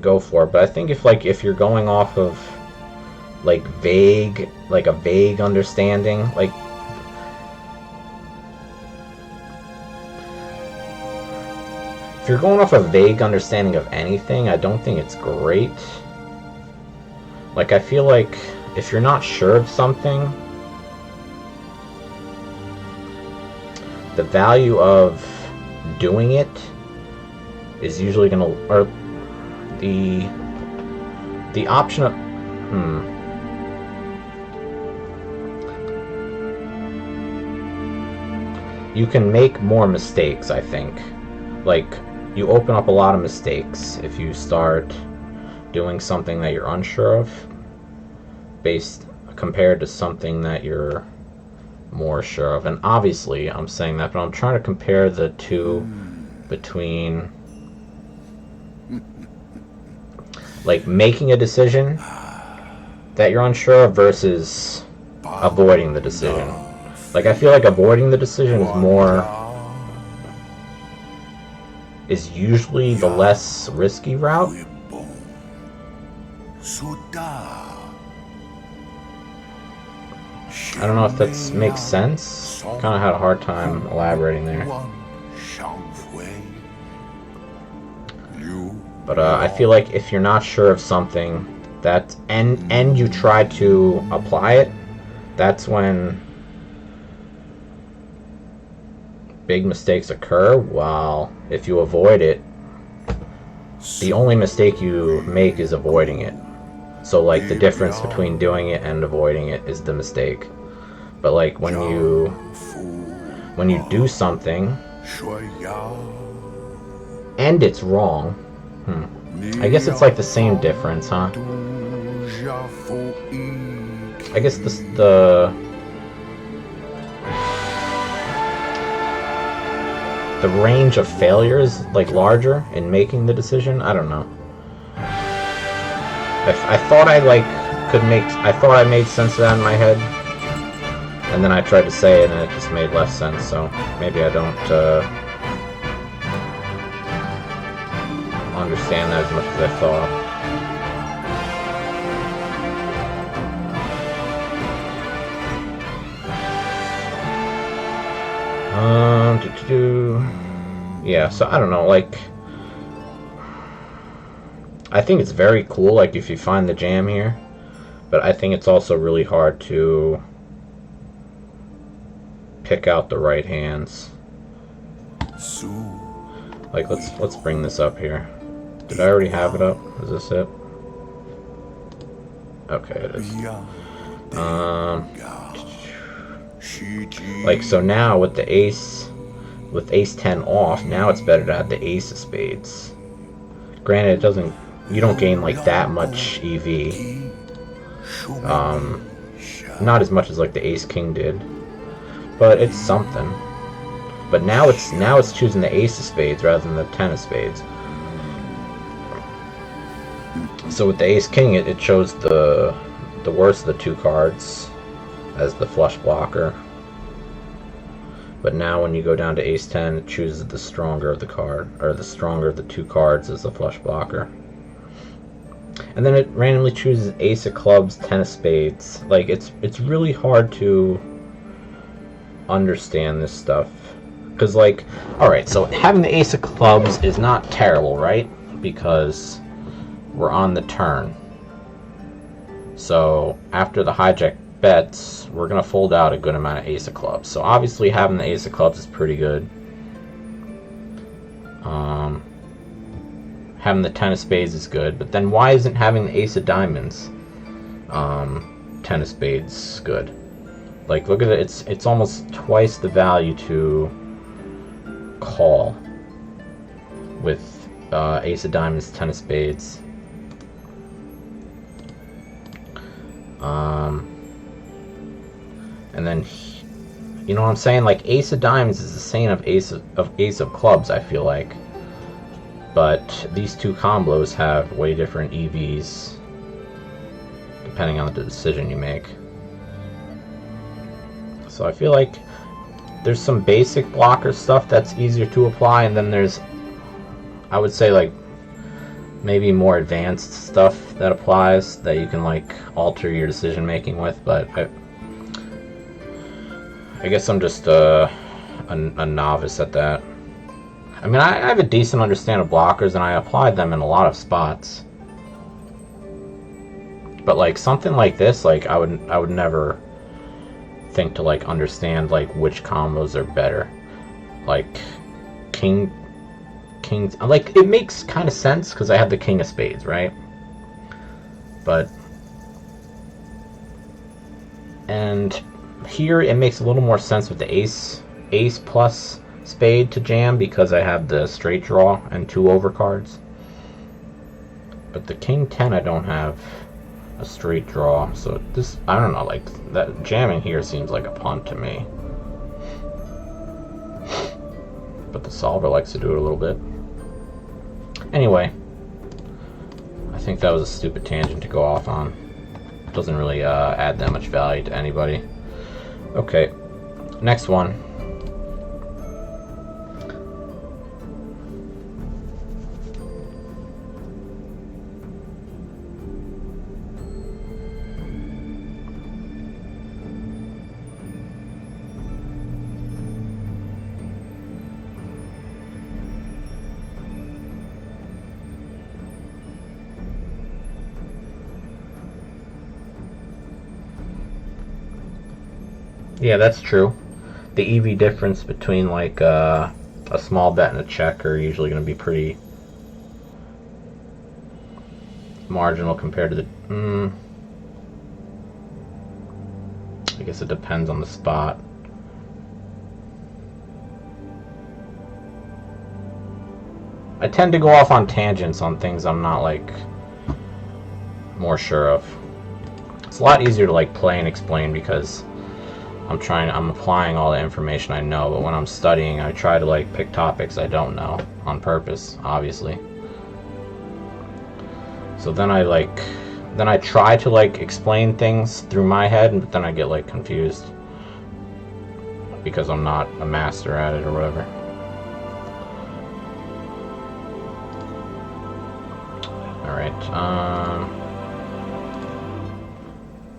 go for it. But I think if you're going off of, like, a vague understanding, like, if you're going off a vague understanding of anything, I don't think it's great. Like, I feel like if you're not sure of something, the value of doing it is usually gonna, or the option of, you can make more mistakes, I think. Like, you open up a lot of mistakes if you start doing something that you're unsure of, compared to something that you're more sure of. And obviously, I'm saying that, but I'm trying to compare the two between, like, making a decision that you're unsure of versus avoiding the decision. Like, I feel like avoiding the decision is usually the less risky route. I don't know if that makes sense. Kind of had a hard time elaborating there. But I feel like if you're not sure of something, and you try to apply it, that's when big mistakes occur. While if you avoid it, the only mistake you make is avoiding it. So, like, the difference between doing it and avoiding it is the mistake. But, like, when you do something and it's wrong, I guess it's like the same difference, huh? I guess the range of failure is, like, larger in making the decision. I don't know. I thought I made sense of that in my head, and then I tried to say it and it just made less sense, so maybe I don't understand that as much as I thought. Yeah, so I don't know, like, I think it's very cool, like, if you find the jam here, but I think it's also really hard to pick out the right hands. Like, let's bring this up here. Did I already have it up? Is this it? Okay, it is. Like, so now with the ace, with ace 10 off, now it's better to have the ace of spades. Granted, it doesn't, you don't gain like that much EV. Not as much as like the ace king did, but it's something. But now it's choosing the ace of spades rather than the 10 of spades. So with the ace king, it chose the worst of the two cards as the flush blocker. But now when you go down to ace 10, it chooses the stronger of the card, or the stronger of the two cards as the flush blocker. And then it randomly chooses ace of clubs, 10 of spades. Like, it's really hard to understand this stuff. Because, like, alright, so having the ace of clubs is not terrible, right? Because we're on the turn. So after the hijack bets, we're going to fold out a good amount of ace of clubs. So obviously having the ace of clubs is pretty good. Having the 10 of spades is good, but then why isn't having the ace of diamonds, 10 of spades, good? Like, look at it, it's almost twice the value to call with ace of diamonds, 10 of spades. And then, you know what I'm saying? Like, ace of diamonds is the same of ace of clubs, I feel like. But these two combos have way different EVs depending on the decision you make. So I feel like there's some basic blocker stuff that's easier to apply, and then there's, I would say, like, maybe more advanced stuff that applies that you can, like, alter your decision making with. But I guess I'm just a novice at that. I mean, I have a decent understanding of blockers, and I applied them in a lot of spots. But, like, something like this, like, I would never think to, like, understand, like, which combos are better. Like, king, like, it makes kind of sense because I have the king of spades, right? But, and here it makes a little more sense with the ace plus spade to jam because I have the straight draw and two overcards. But the king 10, I don't have a straight draw, so this, I don't know, like, that jamming here seems like a punt to me. But the solver likes to do it a little bit. Anyway, I think that was a stupid tangent to go off on. It doesn't really add that much value to anybody. Okay, next one. Yeah, that's true. The EV difference between, like, a small bet and a check are usually going to be pretty marginal compared to the... I guess it depends on the spot. I tend to go off on tangents on things I'm not, like, more sure of. It's a lot easier to, like, play and explain because I'm applying all the information I know, but when I'm studying, I try to, like, pick topics I don't know on purpose, obviously. So then I try to, like, explain things through my head, but then I get, like, confused because I'm not a master at it or whatever.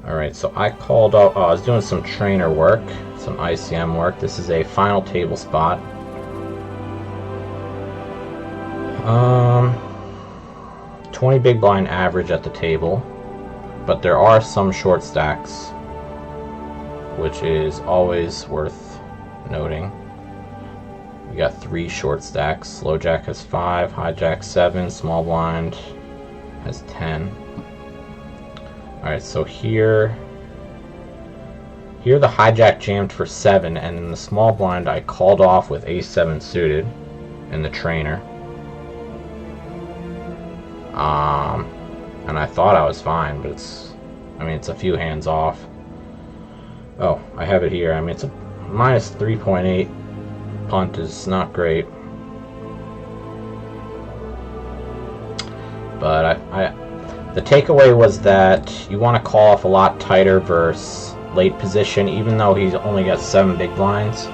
Alright, so I called up, I was doing some trainer work, some ICM work. This is a final table spot. 20 big blind average at the table, but there are some short stacks, which is always worth noting. We got 3 short stacks. Low jack has 5, high jack 7, small blind has 10. Alright, so here the hijack jammed for 7, and in the small blind I called off with ace-7 suited in the trainer. And I thought I was fine, but it's a few hands off. Oh, I have it here. I mean, it's a minus 3.8. Punt is not great. But the takeaway was that you want to call off a lot tighter versus late position, even though he's only got 7 big blinds.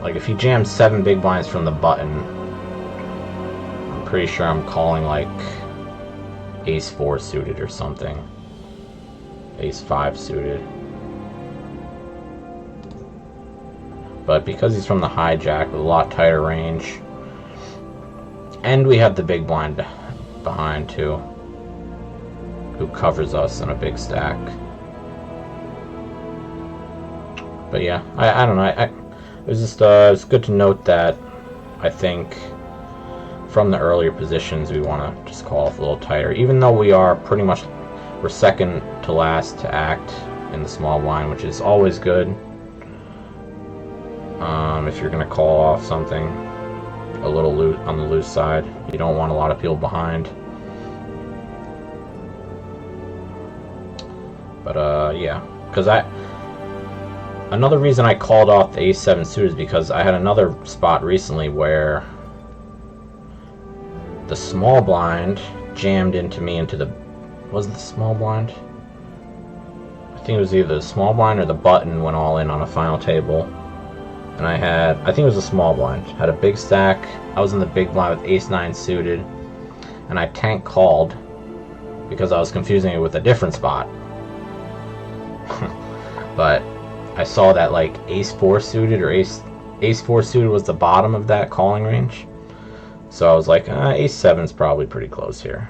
Like if he jams 7 big blinds from the button, I'm pretty sure I'm calling like ace-4 suited or something. Ace-5 suited. But because he's from the hijack with a lot tighter range, and we have the big blind behind too, who covers us in a big stack. But yeah, I don't know. It was just it's good to note that I think from the earlier positions we want to just call off a little tighter, even though we're second to last to act in the small blind, which is always good. If you're gonna call off something a little loose on the loose side, you don't want a lot of people behind. But yeah, because another reason I called off the ace-7 suited is because I had another spot recently where the small blind jammed into the, was it the small blind? I think it was either the small blind or the button went all in on a final table. And I think it was a small blind. Had a big stack. I was in the big blind with ace-9 suited, and I tank called because I was confusing it with a different spot. But I saw that like ace-4 suited or ace-4 suited was the bottom of that calling range. So I was like, ace-7 is probably pretty close here.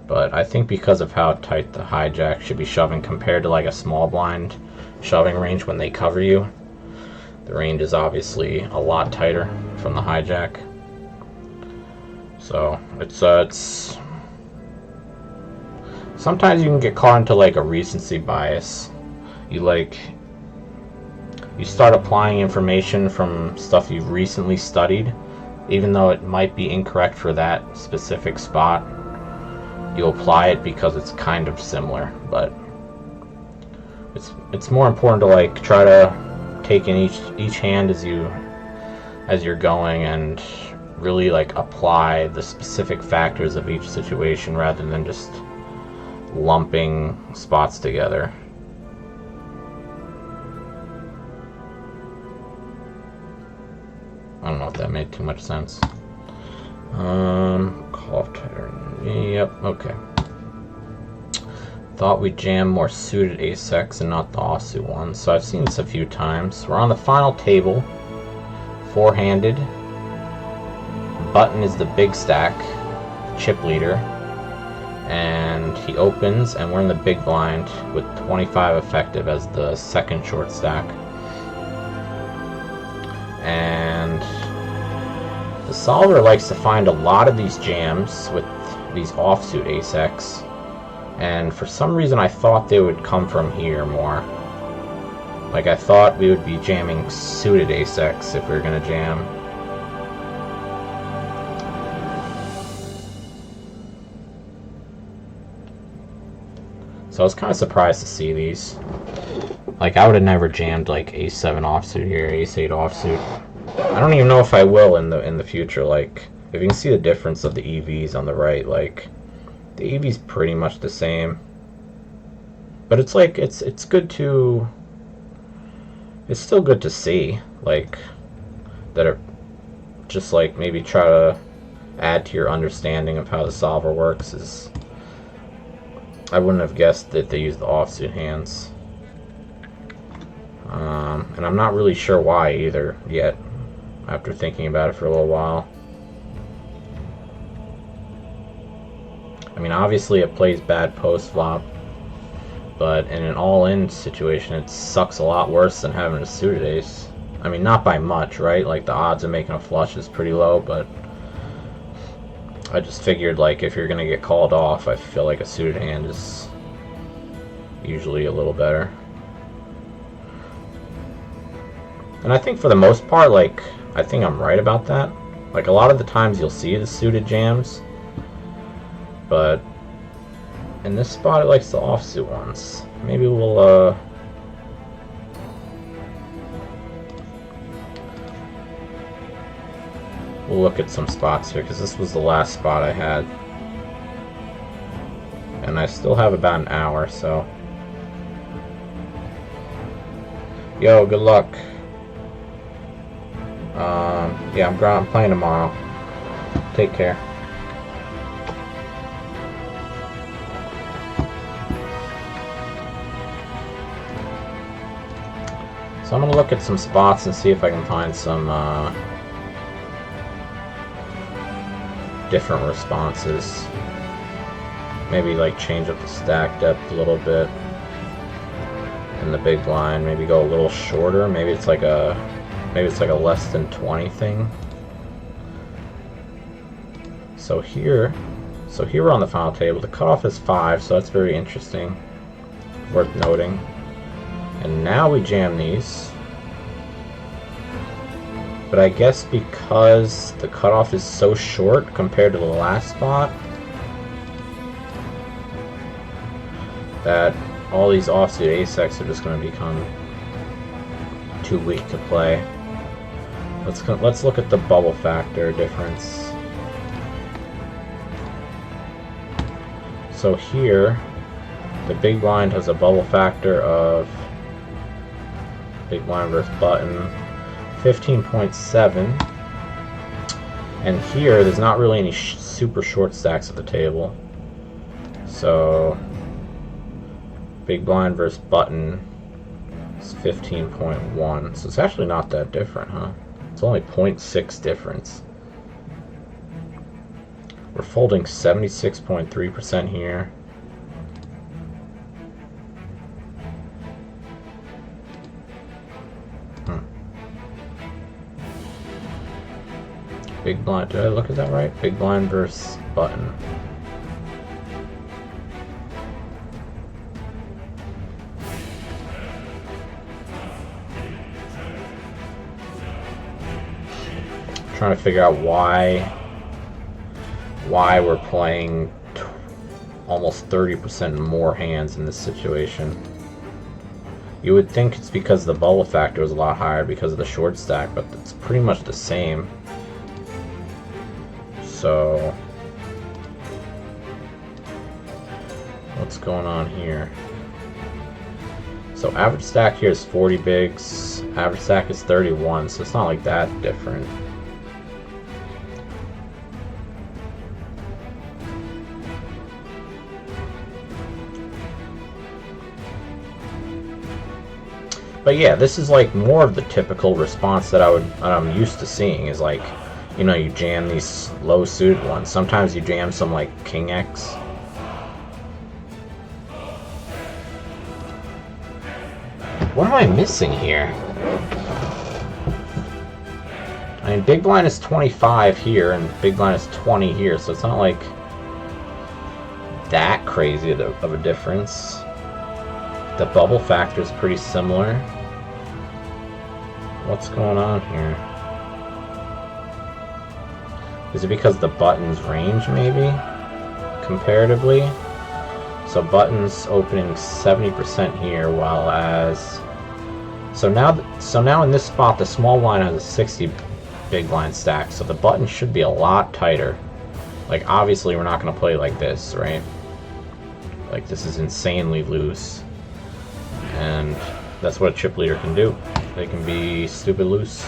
But I think because of how tight the hijack should be shoving compared to like a small blind shoving range when they cover you, the range is obviously a lot tighter from the hijack. So it's sometimes you can get caught into like a recency bias. You start applying information from stuff you've recently studied, even though it might be incorrect for that specific spot. You apply it because it's kind of similar, but it's more important to like try to take in each hand as you're going and really like apply the specific factors of each situation rather than just lumping spots together. I don't know if that made too much sense. Call off tighter. Yep, okay. Thought we'd jam more suited ace-X and not the offsuit one. So I've seen this a few times. We're on the final table, 4-handed. Button is the big stack, chip leader, and he opens, and we're in the big blind with 25 effective as the second short stack. And the solver likes to find a lot of these jams with these offsuit ace-X. And for some reason I thought they would come from here more. Like I thought we would be jamming suited ace-X if we were gonna jam. So I was kind of surprised to see these. Like I would have never jammed like ace-7 offsuit here, ace-8 offsuit. I don't even know if I will in the future. Like if you can see the difference of the EVs on the right, like the EV's pretty much the same, but it's like it's good to, it's still good to see like that are just like maybe try to add to your understanding of how the solver works is I wouldn't have guessed that they use the offsuit hands. And I'm not really sure why either yet, after thinking about it for a little while. I mean, obviously it plays bad post flop, but in an all-in situation it sucks a lot worse than having a suited ace. I mean, not by much, right? Like, the odds of making a flush is pretty low, but I just figured, like, if you're gonna get called off, I feel like a suited hand is usually a little better. And I think for the most part, like, I think I'm right about that. Like, a lot of the times you'll see the suited jams, but in this spot it likes the offsuit ones. Maybe we'll look at some spots here, because this was the last spot I had. And I still have about an hour, so... Yo, good luck. Yeah, I'm playing tomorrow. Take care. So I'm gonna look at some spots and see if I can find some different responses. Maybe like change up the stack depth a little bit in the big blind. Maybe go a little shorter. Maybe it's like a less than 20 thing. So here we're on the final table. The cutoff is 5, so that's very interesting, worth noting. And now we jam these. But I guess because the cutoff is so short compared to the last spot, that all these offsuit ace-X are just going to become too weak to play. Let's look at the bubble factor difference. So here, the big blind has a bubble factor of big blind versus button 15.7, and here there's not really any super short stacks at the table. So big blind versus button is 15.1, so it's actually not that different, huh? It's only 0.6 difference. We're folding 76.3% here. Big blind, did I look at that right? Big blind versus button. Trying to figure out why we're playing almost 30% more hands in this situation. You would think it's because the bubble factor was a lot higher because of the short stack, but it's pretty much the same. So what's going on here? So average stack here is 40 bigs, average stack is 31, so it's not like that different. But yeah, this is like more of the typical response that I'm used to seeing, is like, you know, you jam these low suited ones. Sometimes you jam some like King X. What am I missing here? I mean, big blind is 25 here and big blind is 20 here, so it's not like that crazy of a difference. The bubble factor is pretty similar. What's going on here? Is it because the buttons range, maybe? Comparatively? So buttons opening 70% here, while as... So now in this spot, the small blind has a 60 big blind stack, so the button should be a lot tighter. Like, obviously we're not going to play like this, right? Like, this is insanely loose. And that's what a chip leader can do. They can be stupid loose.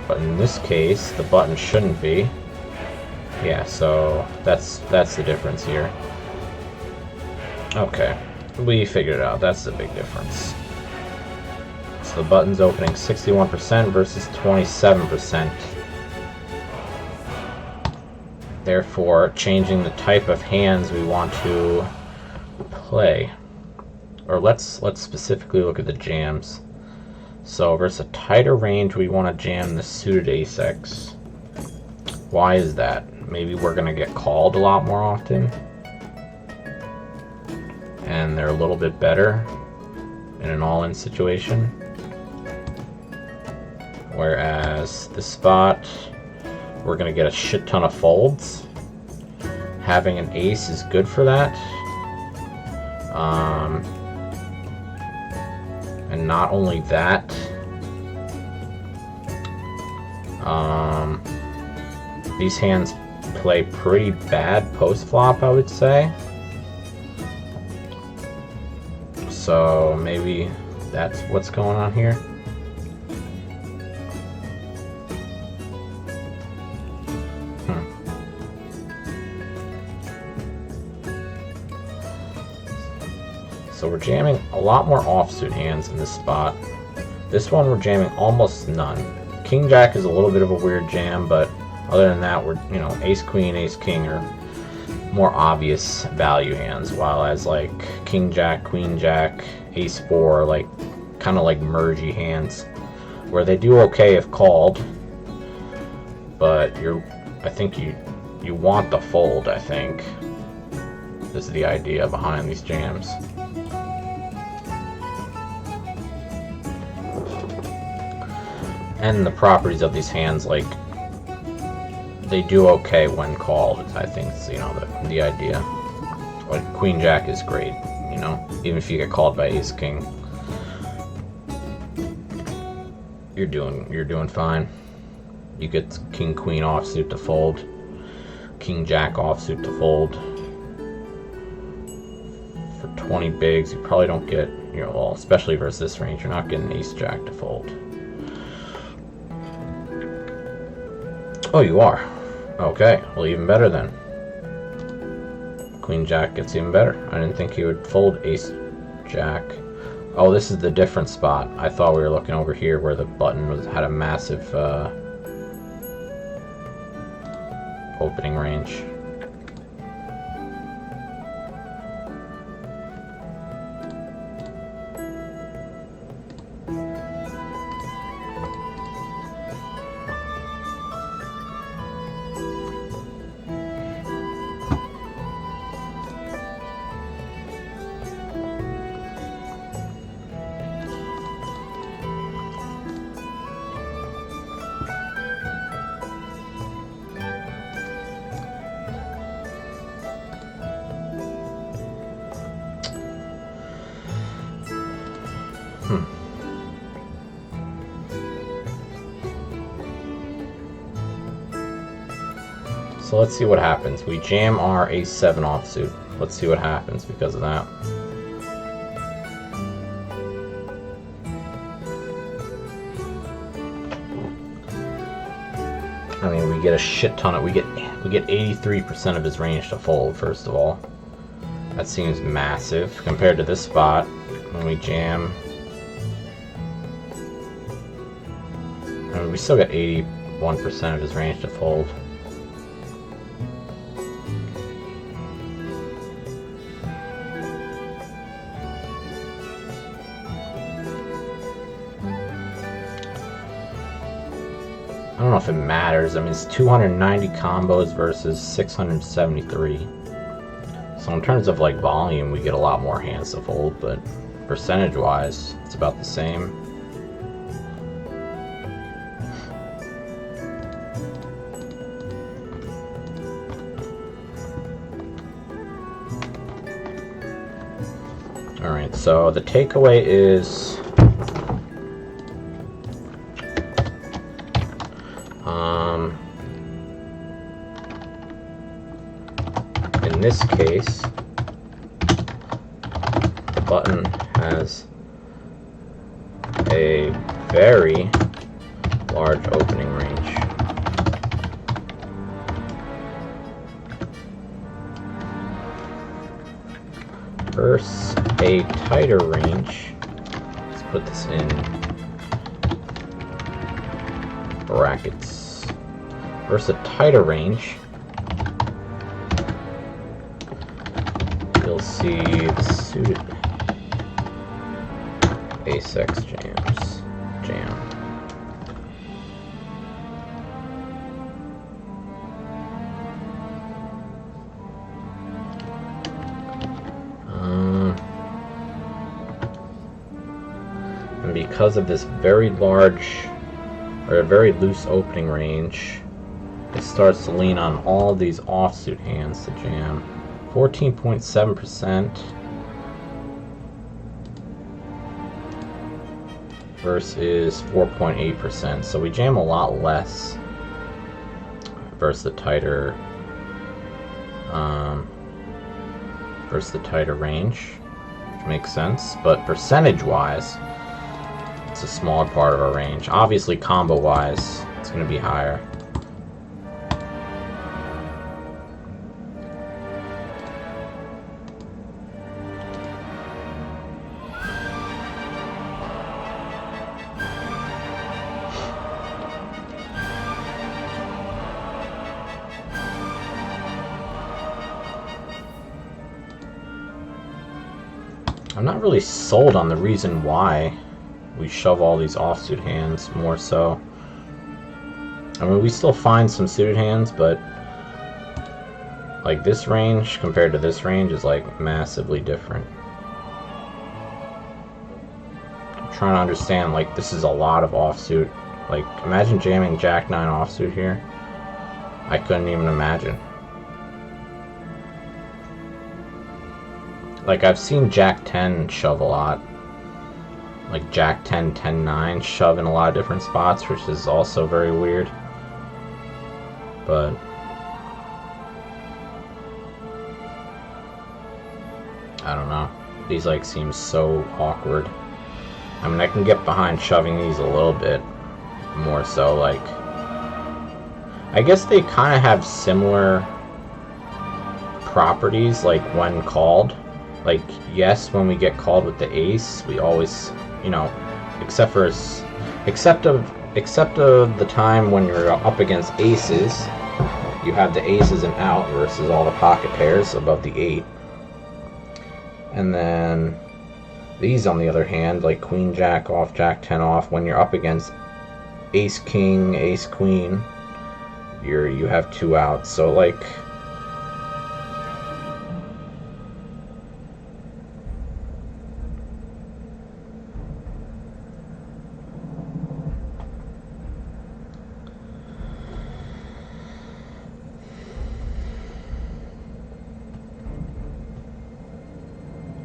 But in this case, the button shouldn't be. Yeah, so that's the difference here. Okay, we figured it out. That's the big difference. So the button's opening 61% versus 27%. Therefore, changing the type of hands we want to play. Or let's specifically look at the jams. So versus a tighter range, we want to jam the suited ace-x. Why is that? Maybe we're going to get called a lot more often. And they're a little bit better in an all-in situation. Whereas this spot, we're going to get a shit ton of folds. Having an ace is good for that. And not only that, these hands play pretty bad post-flop, I would say. So maybe that's what's going on here. So we're jamming a lot more offsuit hands in this spot. This one we're jamming almost none. King Jack is a little bit of a weird jam, but other than that, we're, you know, Ace Queen, Ace King are more obvious value hands, while as like King Jack, Queen Jack, Ace 4, like kind of like mergey hands, where they do okay if called, but I think you want the fold. I think this is the idea behind these jams. And the properties of these hands, like, they do okay when called, I think is, you know, the idea. Like, Queen Jack is great, you know, even if you get called by Ace King, you're doing fine. You get King Queen offsuit to fold, King Jack offsuit to fold. For 20 bigs, you probably don't get, you know, well, especially versus this range, you're not getting Ace Jack to fold. Oh, you are? Okay, well, even better then. Queen Jack gets even better. I didn't think he would fold Ace Jack. Oh, this is the different spot. I thought we were looking over here where the button had a massive opening range. So let's see what happens. We jam our Ace 7 offsuit. Let's see what happens because of that. I mean, we get a shit ton of, we get 83% of his range to fold, first of all. That seems massive compared to this spot when we jam. I mean, we still got 81% of his range to fold. I don't know if it matters. I mean, it's 290 combos versus 673. So in terms of like volume, we get a lot more hands to fold, but percentage-wise, it's about the same. All right, so the takeaway is in this case, the button has a very large opening range. Versus a tighter range. Let's put this in brackets. Versus a tighter range, you'll see the suited Ace-X jam. And because of this very large or a very loose opening range, it starts to lean on all these offsuit hands to jam. 14.7% versus 4.8%. So we jam a lot less versus the tighter range, which makes sense. But percentage-wise, it's a smaller part of our range. Obviously, combo-wise, it's going to be higher. I'm not really sold on the reason why we shove all these offsuit hands, more so. I mean, we still find some suited hands, but like this range compared to this range is like massively different. I'm trying to understand, like, this is a lot of offsuit. Like, imagine jamming Jack 9 offsuit here. I couldn't even imagine. Like, I've seen Jack 10 shove a lot. Like Jack 10, 10, 9 shove in a lot of different spots, which is also very weird. But I don't know. These like seem so awkward. I mean, I can get behind shoving these a little bit more so. Like, I guess they kind of have similar properties, like when called. Like, yes, when we get called with the ace, we always, you know, except of the time when you're up against aces, you have the aces and out versus all the pocket pairs above the 8. And then these, on the other hand, like Queen Jack off, Jack 10 off, when you're up against Ace King, Ace Queen, you have 2 outs. So like,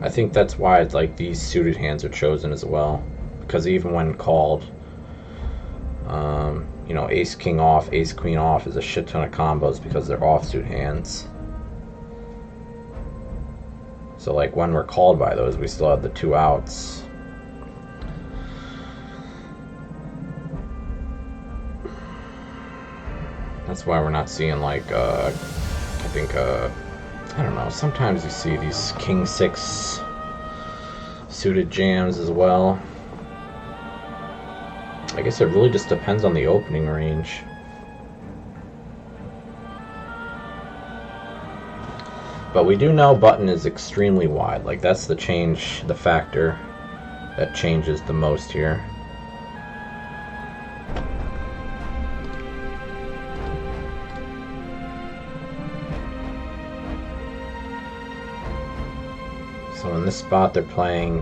I think that's why like these suited hands are chosen as well, because even when called, you know, Ace King off, Ace Queen off is a shit ton of combos because they're offsuit hands. So like when we're called by those, we still have the 2 outs. That's why we're not seeing like I think I don't know, sometimes you see these King 6 suited jams as well. I guess it really just depends on the opening range. But we do know button is extremely wide. Like, that's the factor that changes the most here. So in this spot they're playing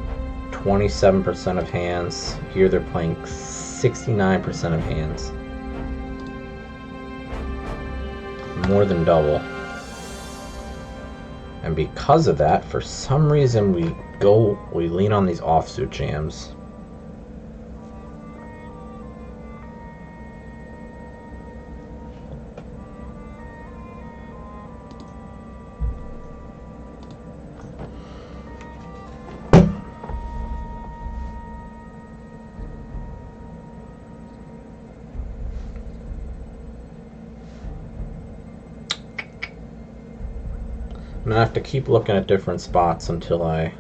27% of hands. Here they're playing 69% of hands. More than double. And because of that, for some reason we lean on these offsuit jams. gonna have to keep looking at different spots until I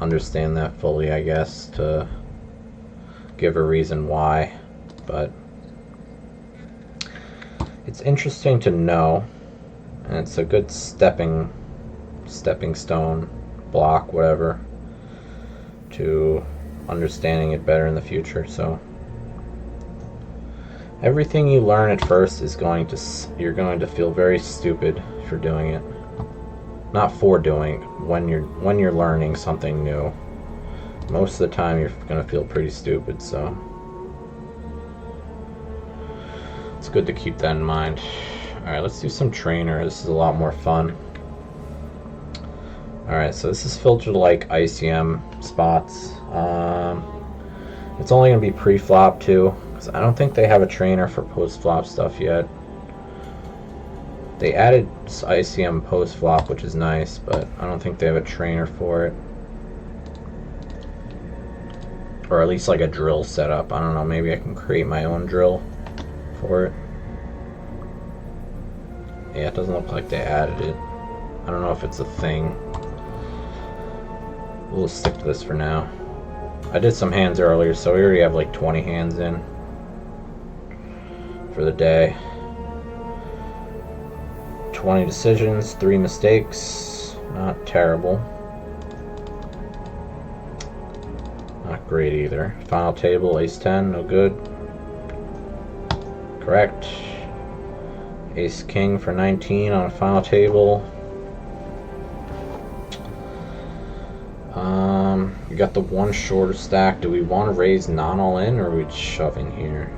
understand that fully, I guess, to give a reason why. But it's interesting to know, and it's a good stepping stone, block, whatever, to understanding it better in the future. So everything you learn at first is you're going to feel very stupid for doing it. Not for doing, when you're learning something new. Most of the time you're going to feel pretty stupid, so it's good to keep that in mind. Alright, let's do some trainer. This is a lot more fun. Alright, so this is filtered like ICM spots. It's only going to be pre-flop too, because I don't think they have a trainer for post-flop stuff yet. They added ICM post-flop, which is nice, but I don't think they have a trainer for it. Or at least like a drill setup. I don't know, maybe I can create my own drill for it. Yeah, it doesn't look like they added it. I don't know if it's a thing. We'll stick to this for now. I did some hands earlier, so we already have like 20 hands in for the day. 20 decisions, 3 mistakes. Not terrible. Not great either. Final table, ace-10, no good. Correct. Ace-king for 19 on a final table. We got the one shorter stack. Do we want to raise non-all-in, or are we shoving here?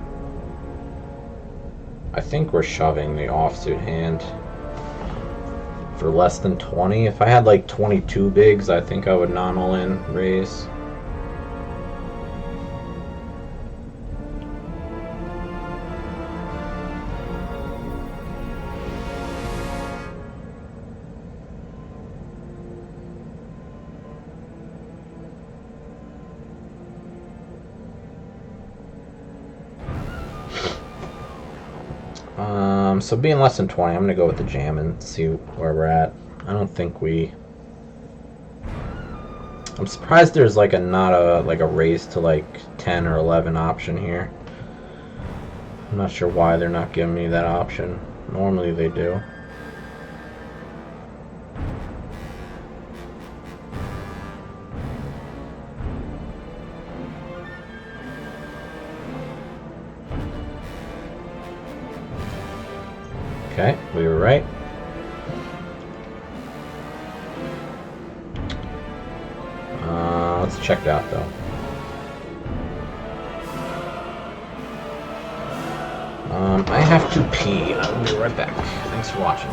I think we're shoving the offsuit hand for less than 20. If I had like 22 bigs, I think I would non-all-in raise. So being less than 20, I'm going to go with the jam and see where we're at. I don't think I'm surprised there's like not a raise to like 10 or 11 option here. I'm not sure why they're not giving me that option. Normally they do. Okay, we were right. Let's check it out though. I have to pee. I'll be right back. Thanks for watching.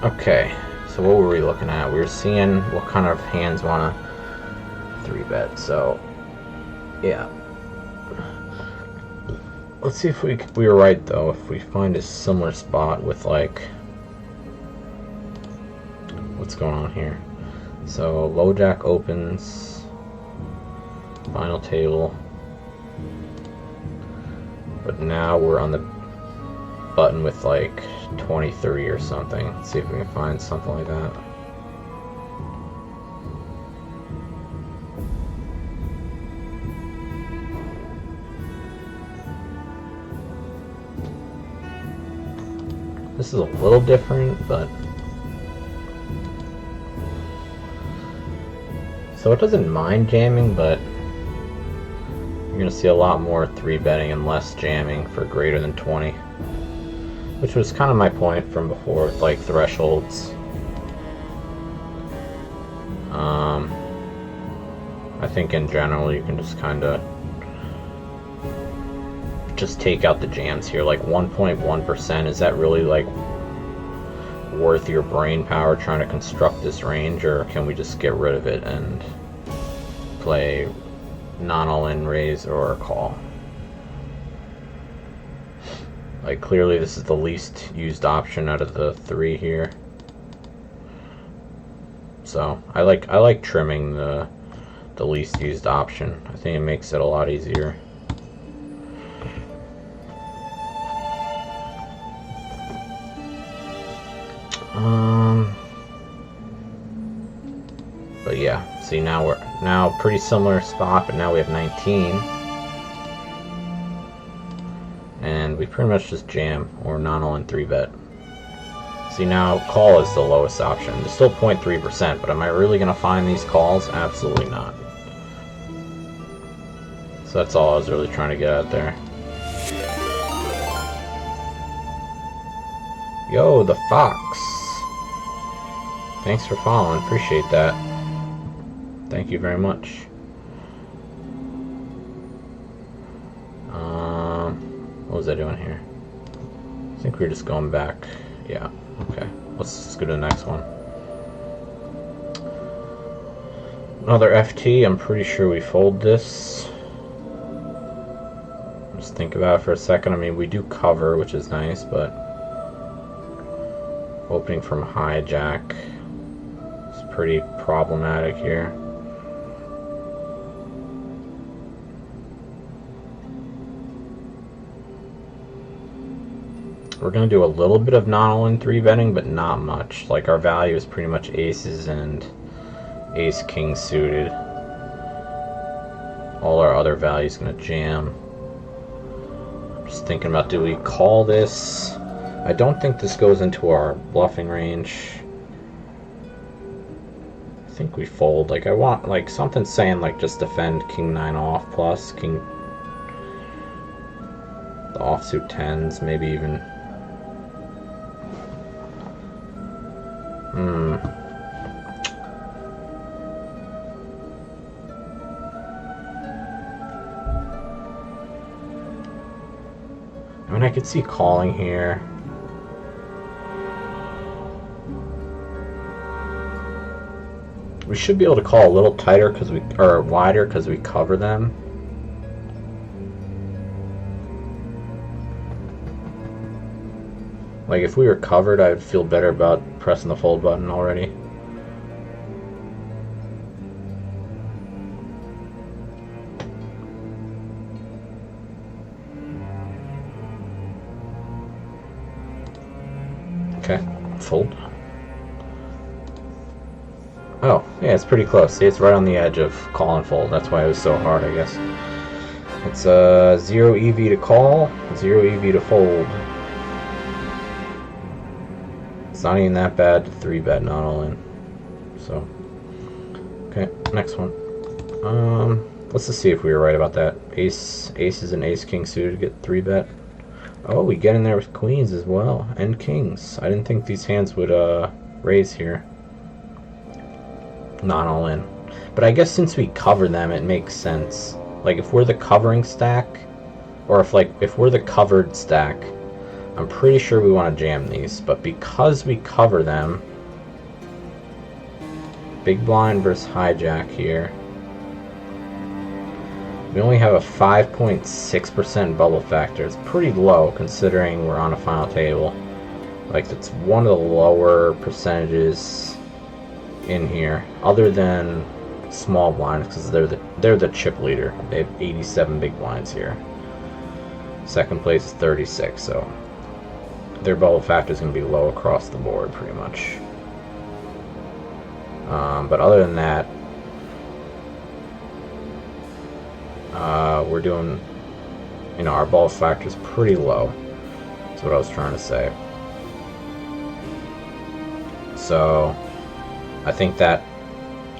Okay, so what were we looking at? We were seeing what kind of hands want to 3-bet, so yeah. Let's see if we were right though, if we find a similar spot with like, what's going on here? So low jack opens, final table, but now we're on the button with like 23 or something. Let's see if we can find something like that. This is a little different, but so it doesn't mind jamming, but you're gonna see a lot more 3-betting and less jamming for greater than 20. Which was kind of my point from before with like thresholds. I think in general you can just kind of just take out the jams here. Like 1.1%, is that really like worth your brain power trying to construct this range, or can we just get rid of it and play non-all-in raise or a call? Like clearly this is the least used option out of the 3 here. So I like trimming the least used option. I think it makes it a lot easier. But yeah, see now we're pretty similar spot, but now we have 19. And we pretty much just jam or non-all-in 3-bet. See now call is the lowest option. It's still 0.3%, but am I really gonna find these calls? Absolutely not. So that's all I was really trying to get out there. Yo, the Fox. Thanks for following, appreciate that. Thank you very much. What was I doing here? I think we were just going back. Yeah, okay. Let's go to the next one. Another FT, I'm pretty sure we fold this. Just think about it for a second. I mean, we do cover, which is nice, but opening from hijack is pretty problematic here. We're going to do a little bit of non-all-in 3-betting, but not much. Like our value is pretty much aces and ace-king suited. All our other values going to jam. I'm just thinking about, do we call this? I don't think this goes into our bluffing range. I think we fold. Like I want like something saying like just defend king 9 off plus king, the offsuit 10s, maybe even. I mean, I could see calling here. We should be able to call a little tighter because or wider because we cover them. Like if we were covered, I would feel better about pressing the fold button already. Okay, fold. Oh, yeah, it's pretty close. See, it's right on the edge of call and fold. That's why it was so hard, I guess. It's 0 EV to call, 0 EV to fold. It's not even that bad to 3-bet not all in. So, okay, next one. Let's just see if we were right about that. Aces and ace-king suited get 3-bet. Oh, we get in there with queens as well, and kings. I didn't think these hands would raise here. not all in. But I guess since we cover them, it makes sense. Like if we're the covering stack, or if we're the covered stack, I'm pretty sure we want to jam these. But because we cover them, big blind versus hijack here. We only have a 5.6% bubble factor. It's pretty low considering we're on a final table. Like it's one of the lower percentages in here, other than small blinds, because they're the chip leader. They have 87 big blinds here. Second place is 36, so their bubble factor is going to be low across the board pretty much. But other than that, we're doing, our bubble factor is pretty low. That's what I was trying to say. So I think that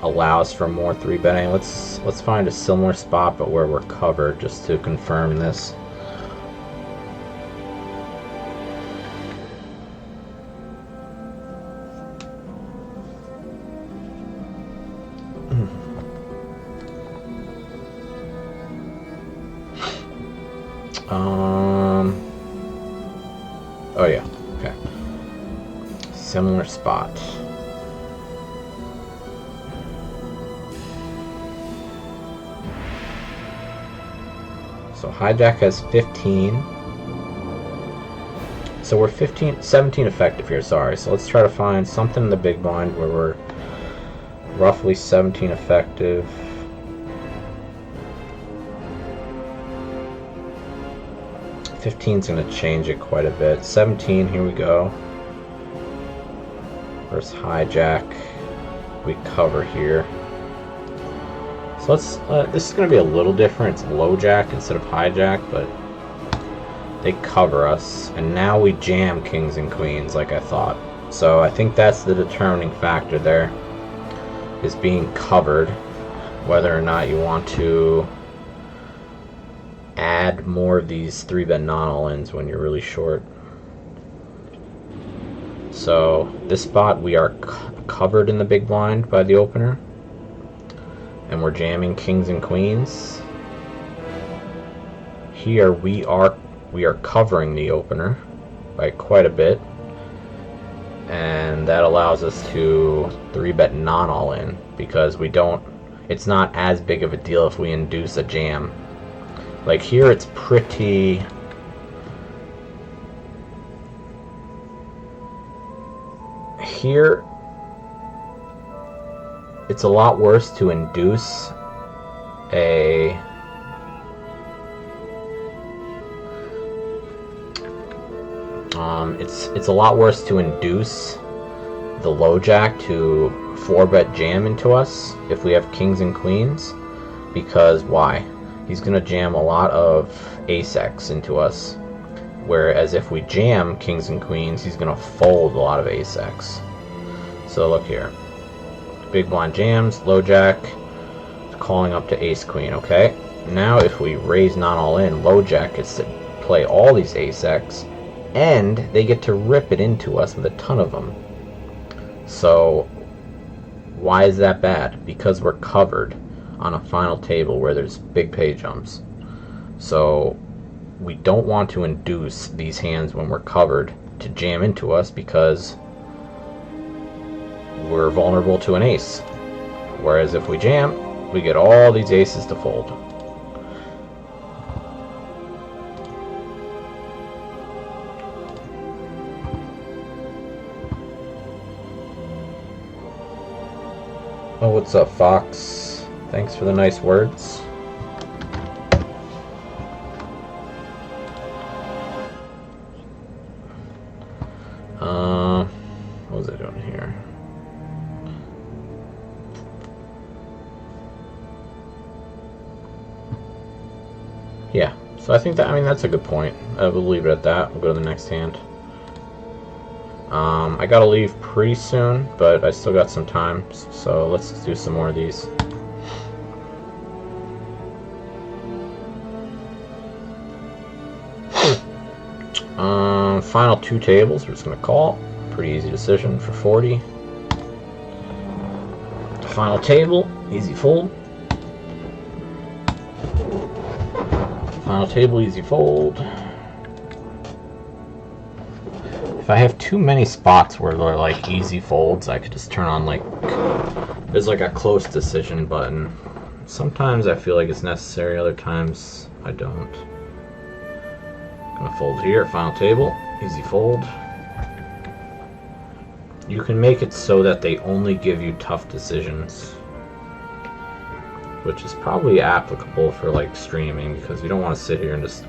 allows for more 3-betting. Let's find a similar spot but where we're covered, just to confirm this. Oh yeah, okay. Similar spot. So hijack has 15. So we're 17 effective here, sorry. So let's try to find something in the big blind where we're roughly 17 effective. $15's going to change it quite a bit. 17, here we go. Versus hijack. We cover here. So let's. This is going to be a little different. It's low jack instead of hijack, but they cover us, and now we jam kings and queens like I thought. So I think that's the determining factor there, is being covered, whether or not you want to add more of these 3-bet non-all-ins when you're really short. So this spot we are covered in the big blind by the opener, and we're jamming kings and queens. Here we are covering the opener by quite a bit, and that allows us to 3-bet non-all-in, because it's not as big of a deal if we induce a jam. Like here it's pretty... Here it's a lot worse to induce a... It's a lot worse to induce the low jack to 4-bet jam into us if we have kings and queens, because why? He's going to jam a lot of ace-x into us, whereas if we jam kings and queens, he's going to fold a lot of ace-x. So look here. Big blind jams, low jack, calling up to ace-queen, okay? Now if we raise not all in, low jack gets to play all these ace-x, and they get to rip it into us with a ton of them. So why is that bad? Because we're covered on a final table where there's big pay jumps. So we don't want to induce these hands when we're covered to jam into us, because we're vulnerable to an ace. Whereas if we jam, we get all these aces to fold. Oh, what's up, Fox? Thanks for the nice words. What was I doing here? Yeah, so I think that's a good point. We'll leave it at that. We'll go to the next hand. I gotta leave pretty soon, but I still got some time, so let's do some more of these. Final 2 tables, we're just gonna call. Pretty easy decision for 40. Final table, easy fold. Final table, easy fold. If I have too many spots where they're like easy folds, I could just turn on like, there's like a close decision button. Sometimes I feel like it's necessary, other times I don't. I'm gonna fold here, final table, easy fold. You can make it so that they only give you tough decisions, which is probably applicable for like streaming, because you don't want to sit here and just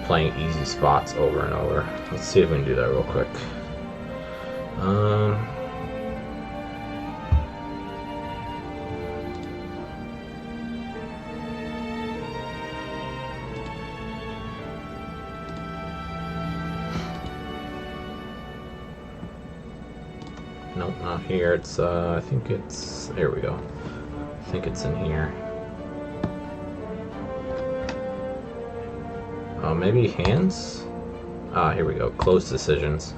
playing easy spots over and over. Let's see if we can do that real quick. Nope, not here. It's I think it's, there we go. I think it's in here. Oh, maybe hands? Ah, here we go. Close decisions.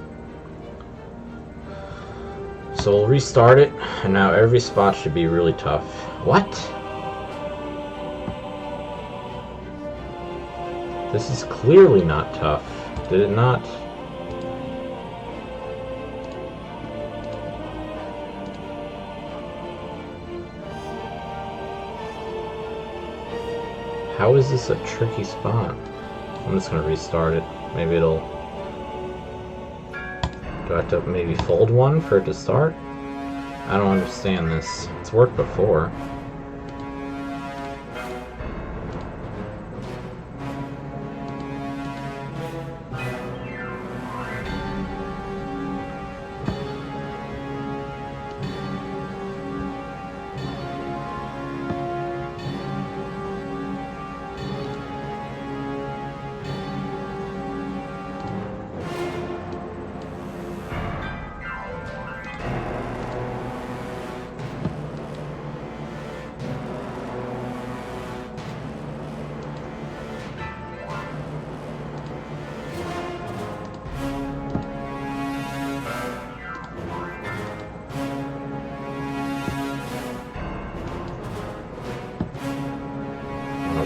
So we'll restart it, and now every spot should be really tough. What? This is clearly not tough. Did it not? How is this a tricky spot? I'm just gonna restart it. Maybe it'll... Do I have to maybe fold one for it to start? I don't understand this. It's worked before.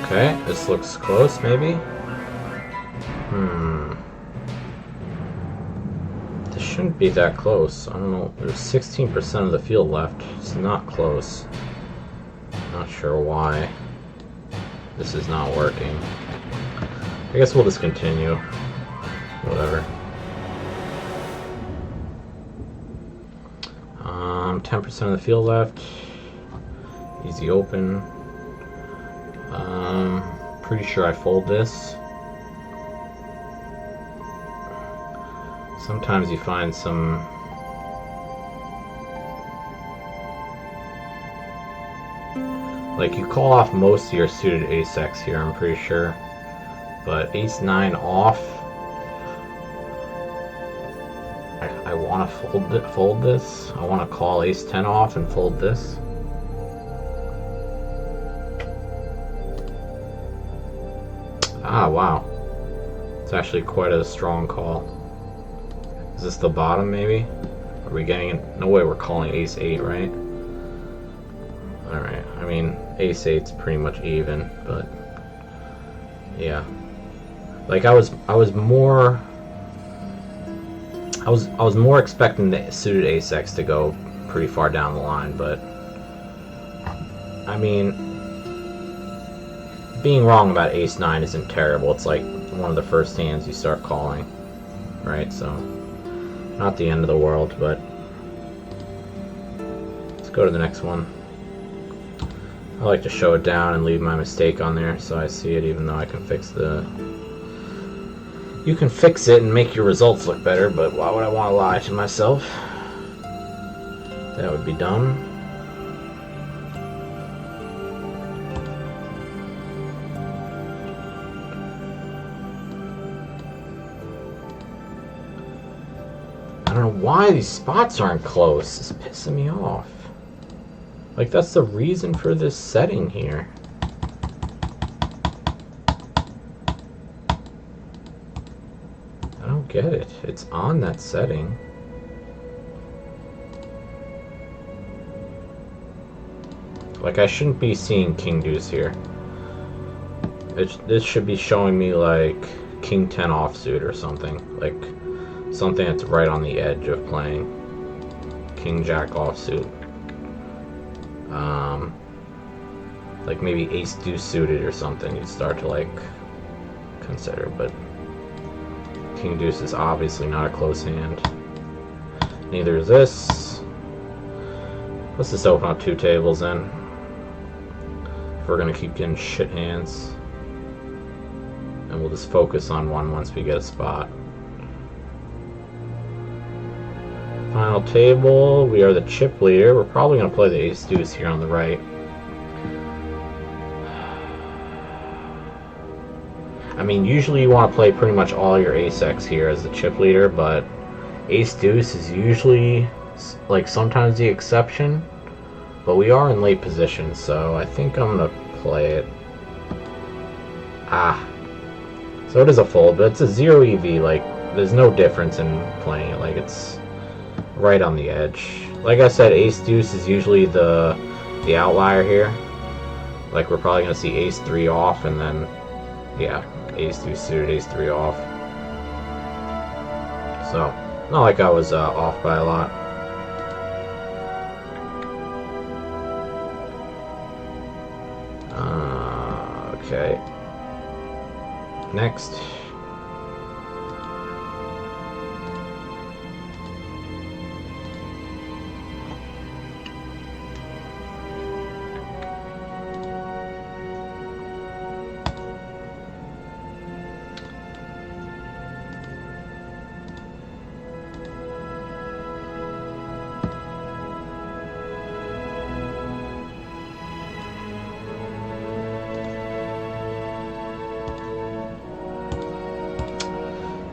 Okay, this looks close, maybe? This shouldn't be that close. I don't know. There's 16% of the field left. It's not close. Not sure why this is not working. I guess we'll just continue. Whatever. 10% of the field left. Easy open. Pretty sure I fold this. Sometimes you find some like you call off most of your suited ace-x here, I'm pretty sure. But ace-9 off, I want to fold this. I want to call ace-10 off and fold this. Ah, wow. It's actually quite a strong call. Is this the bottom, maybe? Are we getting it? No way we're calling ace-8, right? Alright, I mean, ace-8's pretty much even, but... yeah. Like, I was more expecting the suited ace-x to go pretty far down the line, but... I mean... being wrong about ace-9 isn't terrible. It's like one of the first hands you start calling, right? So, not the end of the world, but let's go to the next one. I like to show it down and leave my mistake on there so I see it, even though I can fix the... You can fix it and make your results look better, but why would I want to lie to myself? That would be dumb. I don't know why these spots aren't close. It's pissing me off. Like, that's the reason for this setting here. I don't get it. It's on that setting. Like, I shouldn't be seeing king deuce here. This should be showing me like king 10 offsuit or something. Like something that's right on the edge of playing king jack offsuit. Like maybe ace deuce suited or something you'd start to like consider, but king deuce is obviously not a close hand. Neither is this. Let's just open up 2 tables then, if we're gonna keep getting shit hands. And we'll just focus on one once we get a spot. Final table, we are the chip leader. We're probably gonna play the ace deuce here on the right. I mean, usually you want to play pretty much all your ace-x here as the chip leader, but ace-deuce is usually, like, sometimes the exception. But we are in late position, so I think I'm going to play it. So it is a fold, but it's a 0 EV, like, there's no difference in playing it. Like, it's right on the edge. Like I said, ace-deuce is usually the outlier here. Like, we're probably going to see ace-3 off, and then, yeah. Ace-2 suited, ace-3 off. So, not like I was off by a lot. Okay. Next.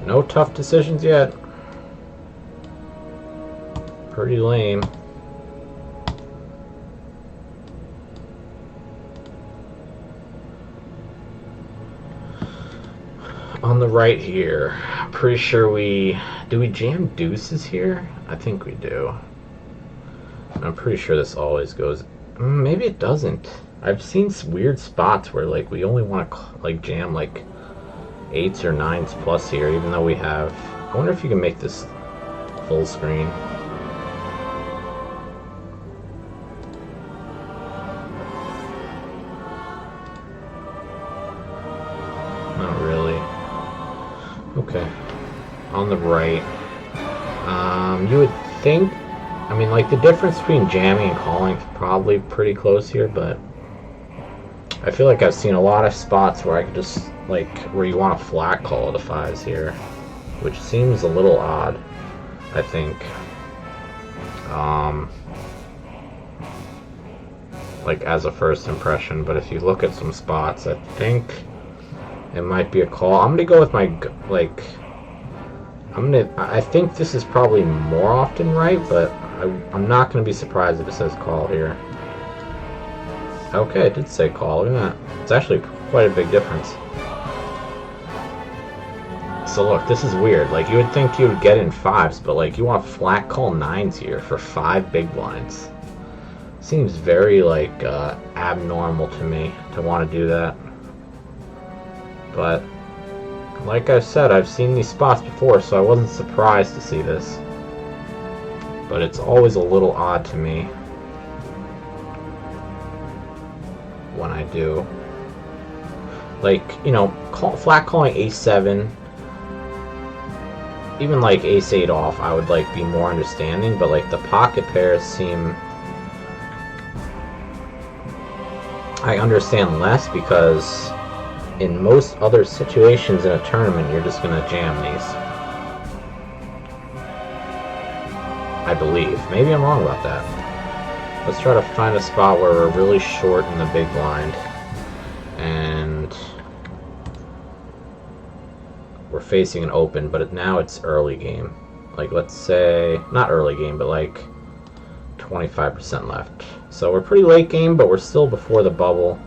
No tough decisions yet. Pretty lame. On the right here, I'm pretty sure do we jam deuces here? I think we do. I'm pretty sure this always goes. Maybe it doesn't. I've seen weird spots where like we only want to like jam like 8s or 9s plus here, even though we have. I wonder if you can make this full screen. Not really. Okay. On the right. You would think. I mean, like the difference between jamming and calling is probably pretty close here, but I feel like I've seen a lot of spots where I could just. Like, where you want a flat call the 5s here, which seems a little odd, I think. Like, as a first impression, but if you look at some spots, I think it might be a call. I'm gonna go with my, like, I think this is probably more often right, but I'm not gonna be surprised if it says call here. Okay, it did say call, look at that. It's actually quite a big difference. So look, this is weird. Like, you would think you would get in 5s, but like you want flat call 9s here for 5 big blinds. Seems very like abnormal to me to want to do that. But like I said, I've seen these spots before, so I wasn't surprised to see this. But it's always a little odd to me when I do. Like, you know, flat calling ace-7. Even like ace-8 off, I would like be more understanding, but like the pocket pairs seem. I understand less because in most other situations in a tournament, you're just gonna jam these. I believe. Maybe I'm wrong about that. Let's try to find a spot where we're really short in the big blind, and we're facing an open, but now it's early game. Like, let's say, not early game, but like 25% left. So we're pretty late game, but we're still before the bubble.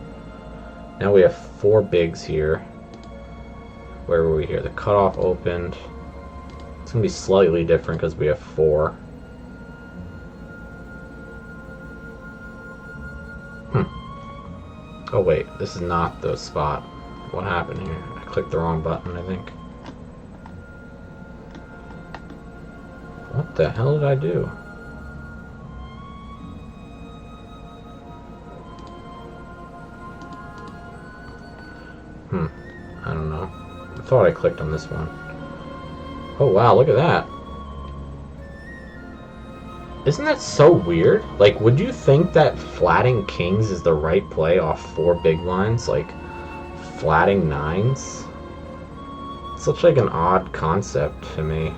Now we have 4 bigs here. Where were we here? The cutoff opened. It's going to be slightly different because we have 4. Oh wait, this is not the spot. What happened here? I clicked the wrong button, I think. What the hell did I do? I don't know. I thought I clicked on this one. Oh wow, look at that. Isn't that so weird? Like, would you think that flatting kings is the right play off 4 big blinds? Like, flatting 9s? It's such like an odd concept to me.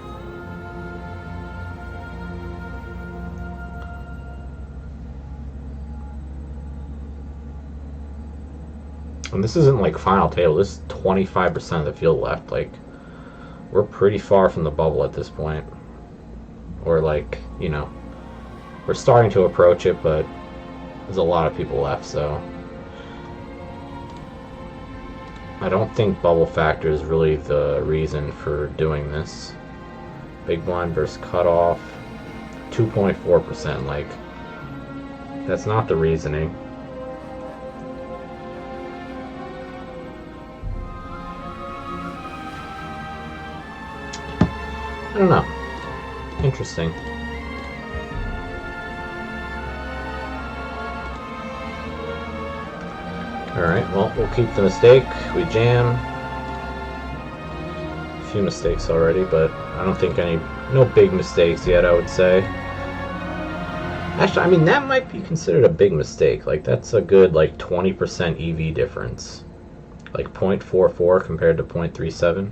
And this isn't like final table, this is 25% of the field left. Like, we're pretty far from the bubble at this point. Or like, you know, we're starting to approach it, but there's a lot of people left, so I don't think bubble factor is really the reason for doing this. Big blind versus cutoff, 2.4%, like, that's not the reasoning. I don't know. Interesting. Alright, well, we'll keep the mistake. We jam. A few mistakes already, but I don't think no big mistakes yet, I would say. Actually, I mean, that might be considered a big mistake. Like, that's a good, like, 20% EV difference. Like, 0.44 compared to 0.37.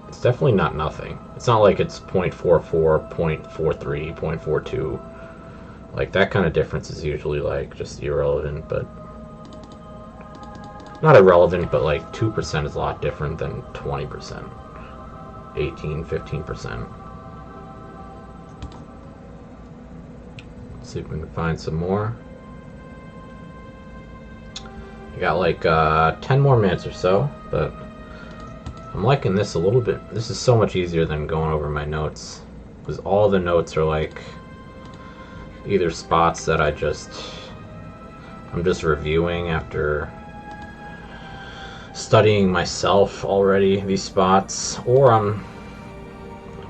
It's definitely not nothing. It's not like it's 0.44, 0.43, 0.42. Like, that kind of difference is usually, like, just irrelevant, but... Not irrelevant, but, like, 2% is a lot different than 20%. 18, 15%. Let's see if we can find some more. We got, like, 10 more minutes or so, but... I'm liking this a little bit. This is so much easier than going over my notes, because all the notes are like either spots that I'm just reviewing after studying myself already, these spots, or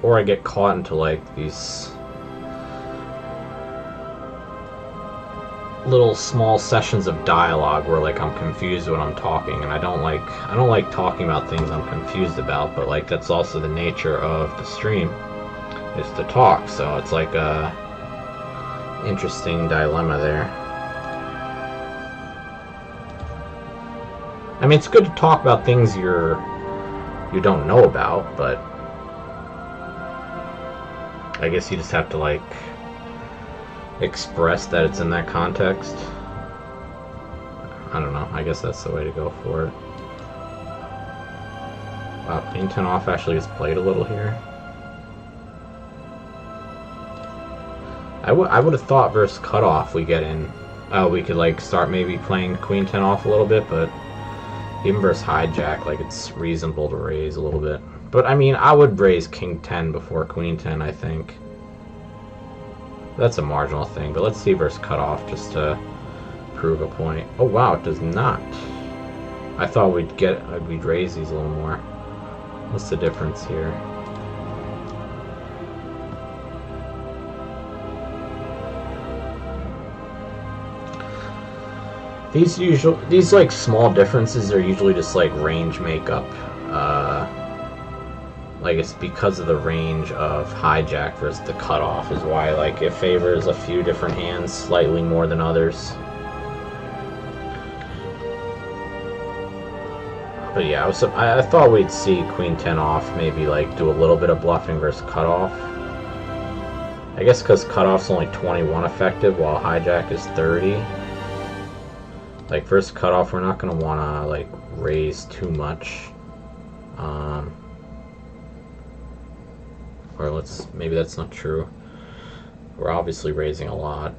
I get caught into like these little small sessions of dialogue where like I'm confused when I'm talking, and I don't like talking about things I'm confused about, but like that's also the nature of the stream, is to talk, so it's like a interesting dilemma there. I mean, it's good to talk about things you don't know about, but I guess you just have to like express that it's in that context. I don't know. I guess that's the way to go for it. Wow, Queen 10 off actually just played a little here. I would have thought versus cutoff we get in. We could like start maybe playing Queen 10 off a little bit, but even versus hijack, like it's reasonable to raise a little bit. But I mean, I would raise King 10 before Queen 10, I think. That's a marginal thing, but let's see versus cutoff just to prove a point. Oh wow, it does not. I thought we'd raise these a little more. What's the difference here? These like small differences are usually just like range makeup. Like it's because of the range of hijack versus the cutoff is why like it favors a few different hands slightly more than others. But yeah, I thought we'd see Queen 10 off maybe like do a little bit of bluffing versus cutoff. I guess because cutoff's only 21 effective while hijack is 30. Like versus cutoff, we're not gonna wanna like raise too much. Or maybe that's not true. We're obviously raising a lot.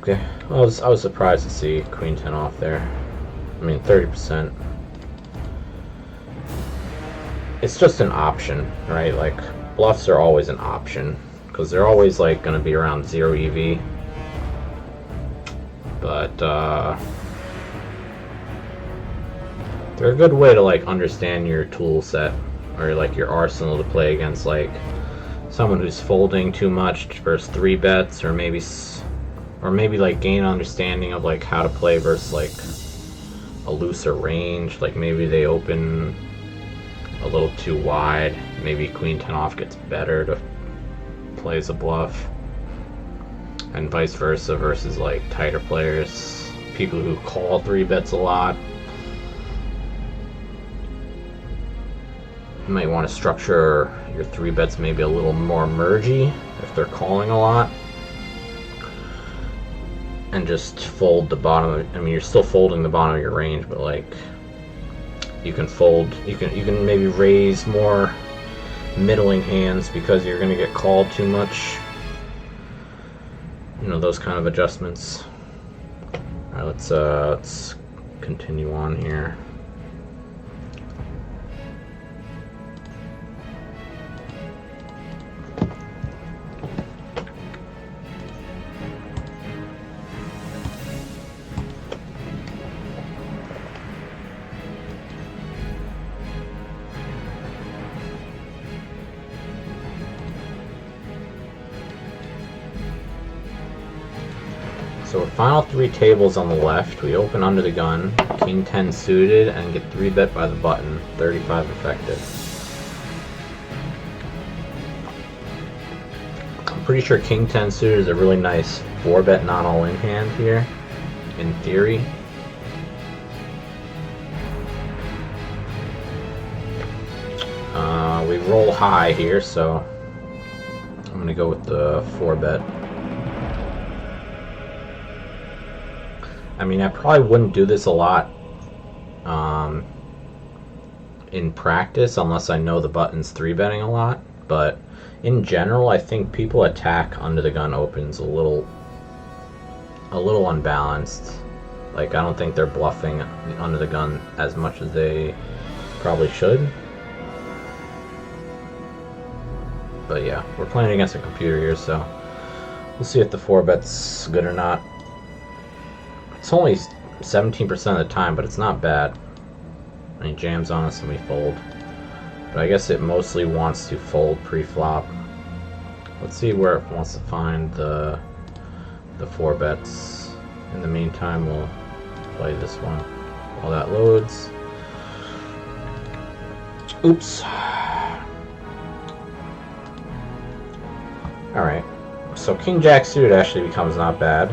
Okay. I was surprised to see Queen 10 off there. I mean, 30%. It's just an option, right? Like, bluffs are always an option, because they're always, like, going to be around 0 EV. But, they're a good way to, like, understand your tool set, or, like, your arsenal to play against, like, someone who's folding too much versus 3 bets, or maybe, like, gain understanding of, like, how to play versus, like, a looser range. Like, maybe they open a little too wide. Maybe Queen 10 off gets better to play as a bluff, and vice versa versus like tighter players, people who call 3 bets a lot. You might want to structure your 3 bets maybe a little more mergy if they're calling a lot, and just fold the bottom. I mean, you're still folding the bottom of your range, but like, you can fold, you can maybe raise more middling hands because you're going to get called too much. You know, those kind of adjustments. All right, let's continue on here. So final 3 tables on the left. We open under the gun, King 10 suited, and get 3 bet by the button, 35 effective. I'm pretty sure King 10 suited is a really nice 4 bet not all in hand here, in theory. We roll high here, so I'm gonna go with the 4 bet. I mean, I probably wouldn't do this a lot in practice unless I know the button's 3 betting a lot, but in general, I think people attack under the gun opens a little unbalanced. Like, I don't think they're bluffing under the gun as much as they probably should. But yeah, we're playing against a computer here, so we'll see if the 4 bet's good or not. It's only 17% of the time, but it's not bad. And he jams on us and we fold. But I guess it mostly wants to fold pre-flop. Let's see where it wants to find the 4 bets. In the meantime, we'll play this one while that loads. Oops. Alright, so King Jack suited actually becomes not bad.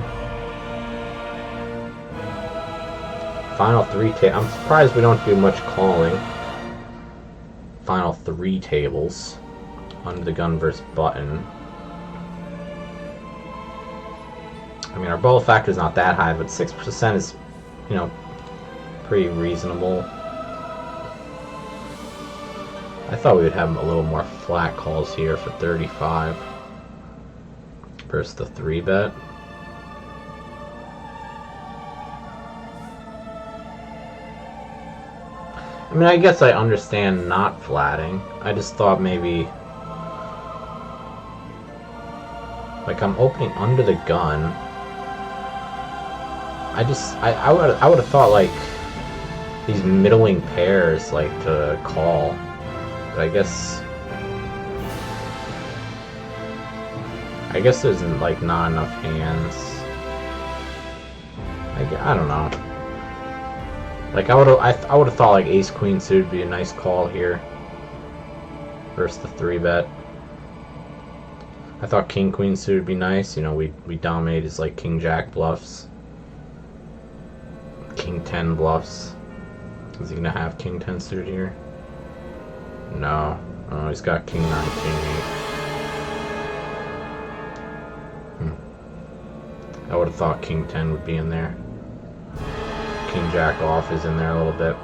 Final 3 I'm surprised we don't do much calling. Final 3 tables. Under the gun versus button. I mean, our ball factor is not that high, but 6% is, you know, pretty reasonable. I thought we would have a little more flat calls here for 35 versus the 3 bet. I mean, I guess I understand not flatting. I just thought maybe, like, I'm opening under the gun. I would have thought like these middling pairs like to call, but I guess there's like not enough hands. I don't know. Like, I would have thought like ace queen suited would be a nice call here versus the 3 bet. I thought king queen suited would be nice. You know, we dominate his like king jack bluffs, king 10 bluffs. Is he gonna have king 10 suited here? No. Oh, he's got king 9, king 8. I would have thought king 10 would be in there. King jack off is in there a little bit.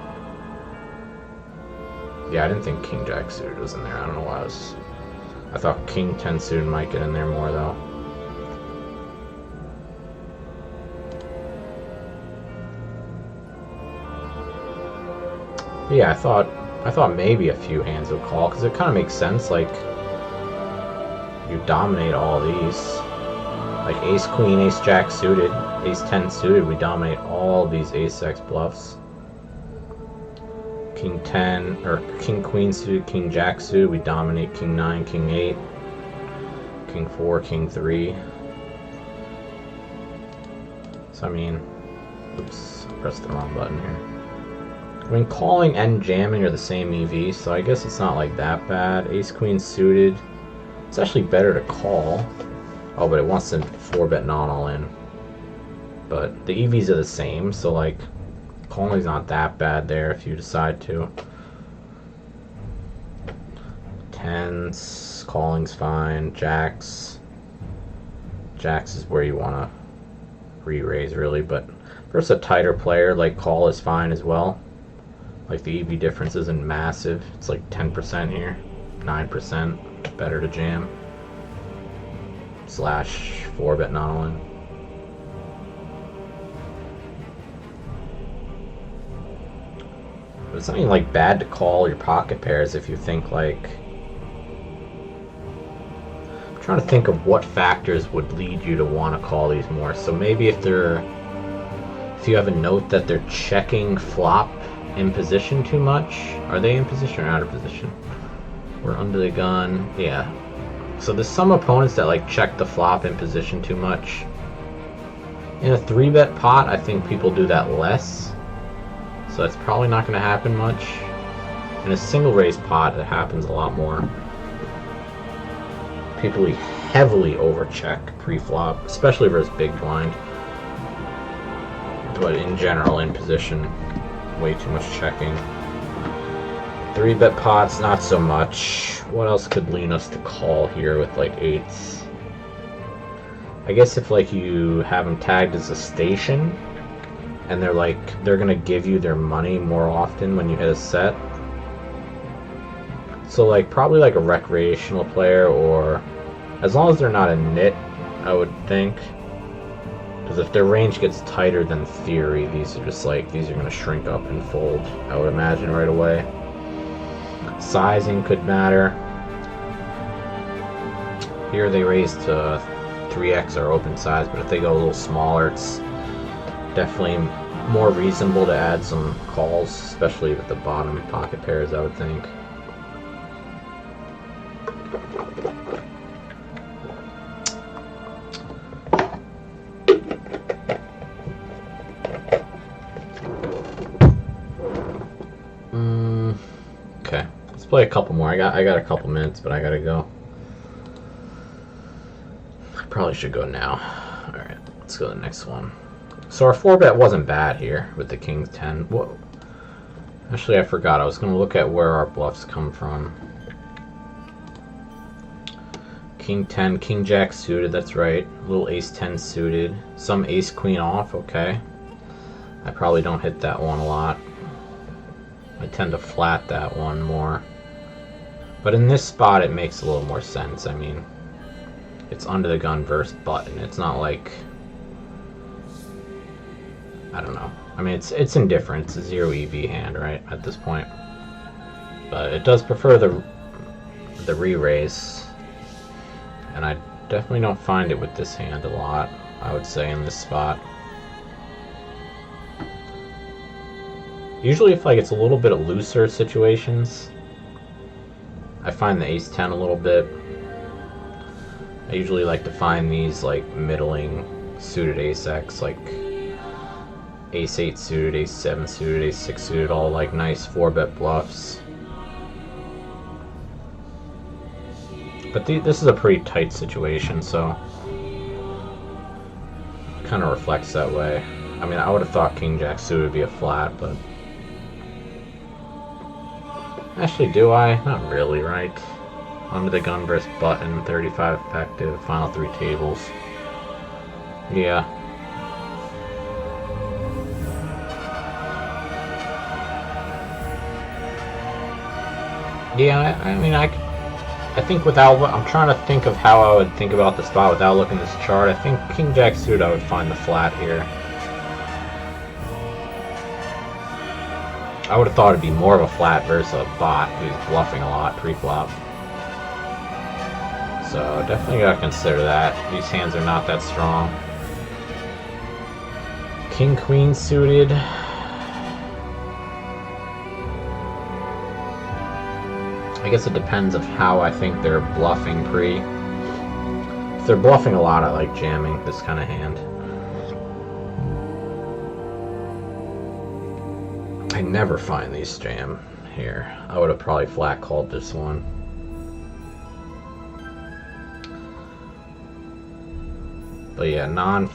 Yeah, I didn't think king jack suited was in there. I don't know why I thought king 10 suited might get in there more though. Yeah, I thought maybe a few hands would call, because it kind of makes sense. Like, you dominate all these. Like ace queen, ace jack suited, ace 10 suited, we dominate all these ace x bluffs. King 10 or king queen suited, king jack suited, we dominate king 9, king 8, king 4, king 3. So I mean, oops, I pressed the wrong button here. I mean, calling and jamming are the same EV, so I guess it's not like that bad. Ace queen suited, it's actually better to call. Oh, but it wants to 4-bet non all in. But the EVs are the same, so like calling's not that bad there if you decide to. Tens, calling's fine. Jacks is where you want to re-raise really, but versus a tighter player, like call is fine as well. Like the EV difference isn't massive. It's like 10% here, 9% better to jam. Slash 4-bet non all in. But it's not even like bad to call your pocket pairs if you think like. I'm trying to think of what factors would lead you to want to call these more. So maybe if you have a note that they're checking flop in position too much. Are they in position or out of position? We're under the gun. Yeah. So there's some opponents that like check the flop in position too much. In a 3-bet pot, I think people do that less. So that's probably not going to happen much. In a single raise pot, it happens a lot more. People heavily overcheck pre-flop, especially versus big blind. But in general, in position, way too much checking. 3-bet pots, not so much. What else could lean us to call here with like 8s? I guess if like you have them tagged as a station, and they're gonna give you their money more often when you hit a set. So like probably like a recreational player, or as long as they're not a nit, I would think. Because if their range gets tighter than theory, these are gonna shrink up and fold, I would imagine, right away. Sizing could matter. Here they raise to 3x our open size, but if they go a little smaller, it's definitely more reasonable to add some calls, especially with the bottom pocket pairs, I would think. Okay, let's play a couple more. I got a couple minutes, but I gotta go. I probably should go now. Alright, let's go to the next one. So our 4-bet wasn't bad here with the king 10. Whoa. Actually, I forgot. I was going to look at where our bluffs come from. King 10, king jack suited, that's right. A little ace 10 suited. Some ace queen off, okay. I probably don't hit that one a lot. I tend to flat that one more. But in this spot, it makes a little more sense. I mean, it's under the gun versus button. It's not like... I don't know. I mean, it's indifferent. It's a 0 EV hand, right, at this point. But it does prefer the re-raise. And I definitely don't find it with this hand a lot, I would say, in this spot. Usually if like it's a little bit of looser situations, I find the ace 10 a little bit. I usually like to find these like middling suited ace X, like ace 8 suited, ace 7 suited, ace 6 suited, all like nice 4-bet bluffs. But this is a pretty tight situation, so it kind of reflects that way. I mean, I would have thought king jack suited would be a flat, but actually, do I? Not really, right? Under the gun versus button, 35 effective, final 3 tables. Yeah. Yeah, I mean, I think without... I'm trying to think of how I would think about the spot without looking at this chart. I think king jack suited, I would find the flat here. I would have thought it'd be more of a flat versus a bot who's bluffing a lot pre-flop. So definitely gotta consider that. These hands are not that strong. King Queen suited. I guess it depends of how I think they're bluffing pre. If they're bluffing a lot, I like jamming this kind of hand. I never find these jam here. I would have probably flat called this one. But yeah, not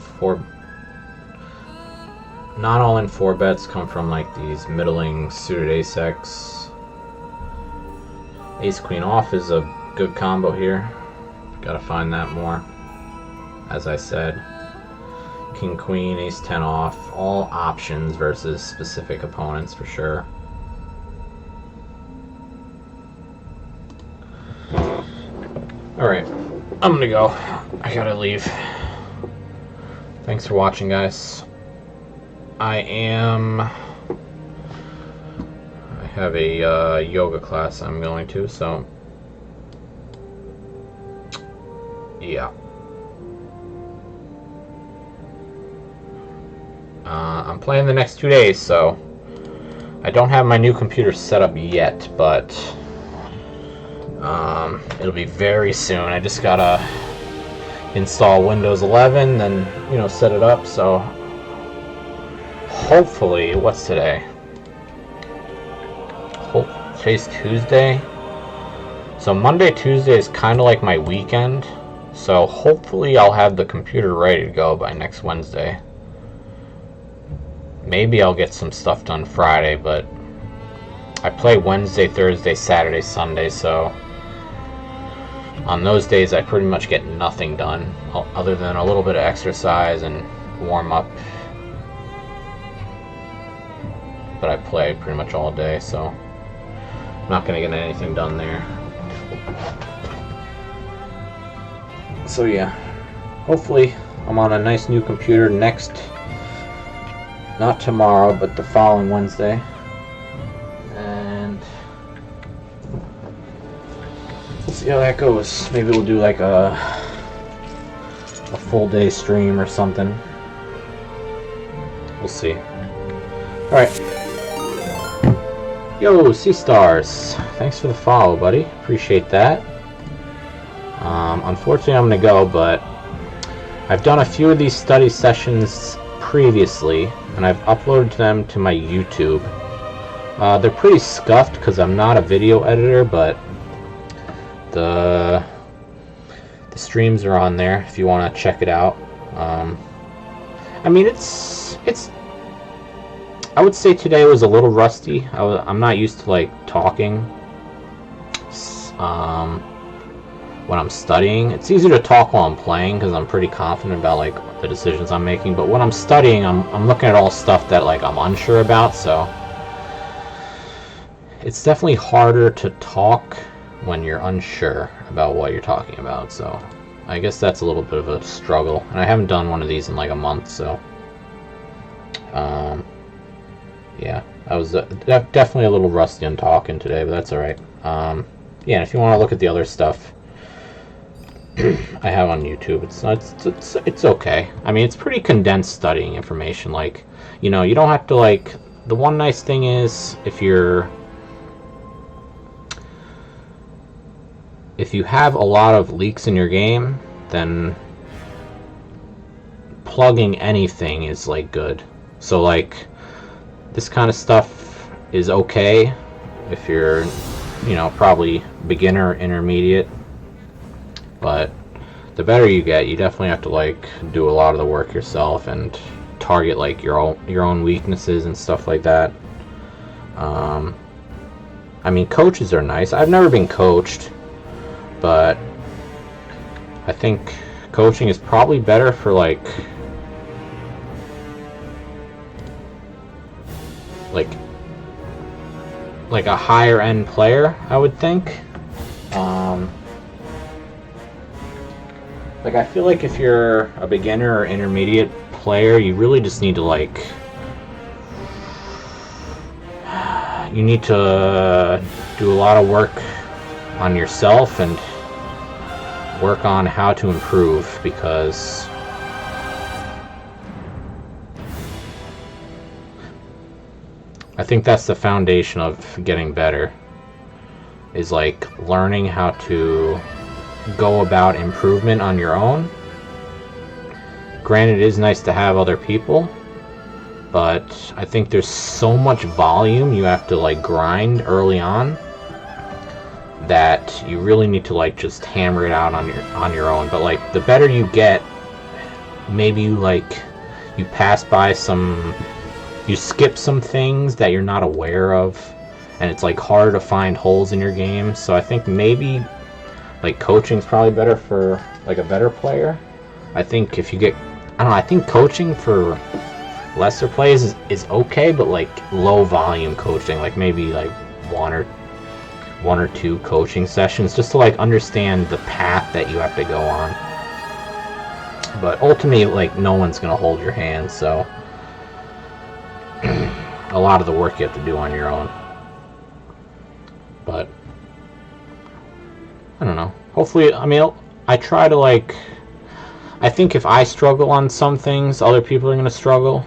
all in 4 bets come from like these middling suited ace-x. Ace queen off is a good combo here. Gotta find that more. As I said, king queen, ace 10 off, all options versus specific opponents for sure. Alright, I'm gonna go. I gotta leave. Thanks for watching, guys. I have a yoga class I'm going to, so yeah. I'm playing the next 2 days, so I don't have my new computer set up yet, but it'll be very soon. I just gotta install Windows 11, then set it up. So hopefully, what's today? Today's Tuesday. So Monday, Tuesday is kind of like my weekend. So hopefully I'll have the computer ready to go by next Wednesday. Maybe I'll get some stuff done Friday, but I play Wednesday, Thursday, Saturday, Sunday, so on those days I pretty much get nothing done other than a little bit of exercise and warm up. But I play pretty much all day, so I'm not going to get anything done there. So yeah, hopefully I'm on a nice new computer not tomorrow, but the following Wednesday. And we'll see how that goes. Maybe we'll do like a full day stream or something. We'll see. Alright. Yo, Sea Stars. Thanks for the follow, buddy. Appreciate that. Unfortunately, I'm going to go, but I've done a few of these study sessions previously, and I've uploaded them to my YouTube. They're pretty scuffed because I'm not a video editor, but the streams are on there if you want to check it out. I mean, I would say today was a little rusty. I'm not used to like talking when I'm studying. It's easier to talk while I'm playing because I'm pretty confident about like the decisions I'm making. But when I'm studying, I'm looking at all stuff that like I'm unsure about. So it's definitely harder to talk when you're unsure about what you're talking about. So I guess that's a little bit of a struggle. And I haven't done one of these in like a month, so yeah, I was definitely a little rusty on talking today, but that's all right. Yeah, and if you want to look at the other stuff I have on YouTube, it's okay. I mean, it's pretty condensed studying information. Like, you don't have to like. The one nice thing is if you have a lot of leaks in your game, then plugging anything is like good. So like, this kind of stuff is okay if you're, probably beginner, intermediate. But the better you get, you definitely have to like do a lot of the work yourself and target like your own weaknesses and stuff like that. I mean, coaches are nice. I've never been coached, but I think coaching is probably better for like a higher end player, I would think. Like, I feel like if you're a beginner or intermediate player, you really just need to like you need to do a lot of work on yourself and work on how to improve, because I think that's the foundation of getting better, is like learning how to go about improvement on your own. Granted, it is nice to have other people, but I think there's so much volume you have to like grind early on that you really need to like just hammer it out on your own. But like the better you get, maybe you pass by you skip some things that you're not aware of, and it's like hard to find holes in your game. So I think maybe like coaching's probably better for like a better player. I think if you get, I don't know, I think coaching for lesser players is okay, but like low volume coaching, like maybe like one or two coaching sessions, just to like understand the path that you have to go on. But ultimately, like, no one's gonna hold your hand, so a lot of the work you have to do on your own. But I don't know. Hopefully, I mean, I try to like, I think if I struggle on some things, other people are gonna struggle,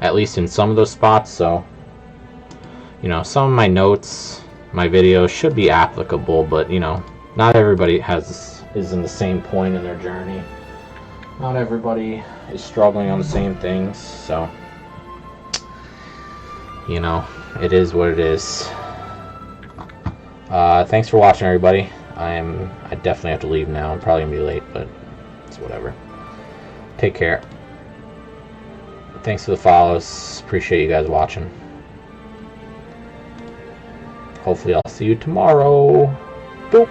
at least in some of those spots. So, you know, some of my notes, my videos should be applicable, but you know, not everybody is in the same point in their journey. Not everybody is struggling on the same things, so you know, it is what it is. Thanks for watching, everybody. I definitely have to leave now. I'm probably gonna be late, but it's whatever. Take care. Thanks for the follows. Appreciate you guys watching. Hopefully I'll see you tomorrow. Boop.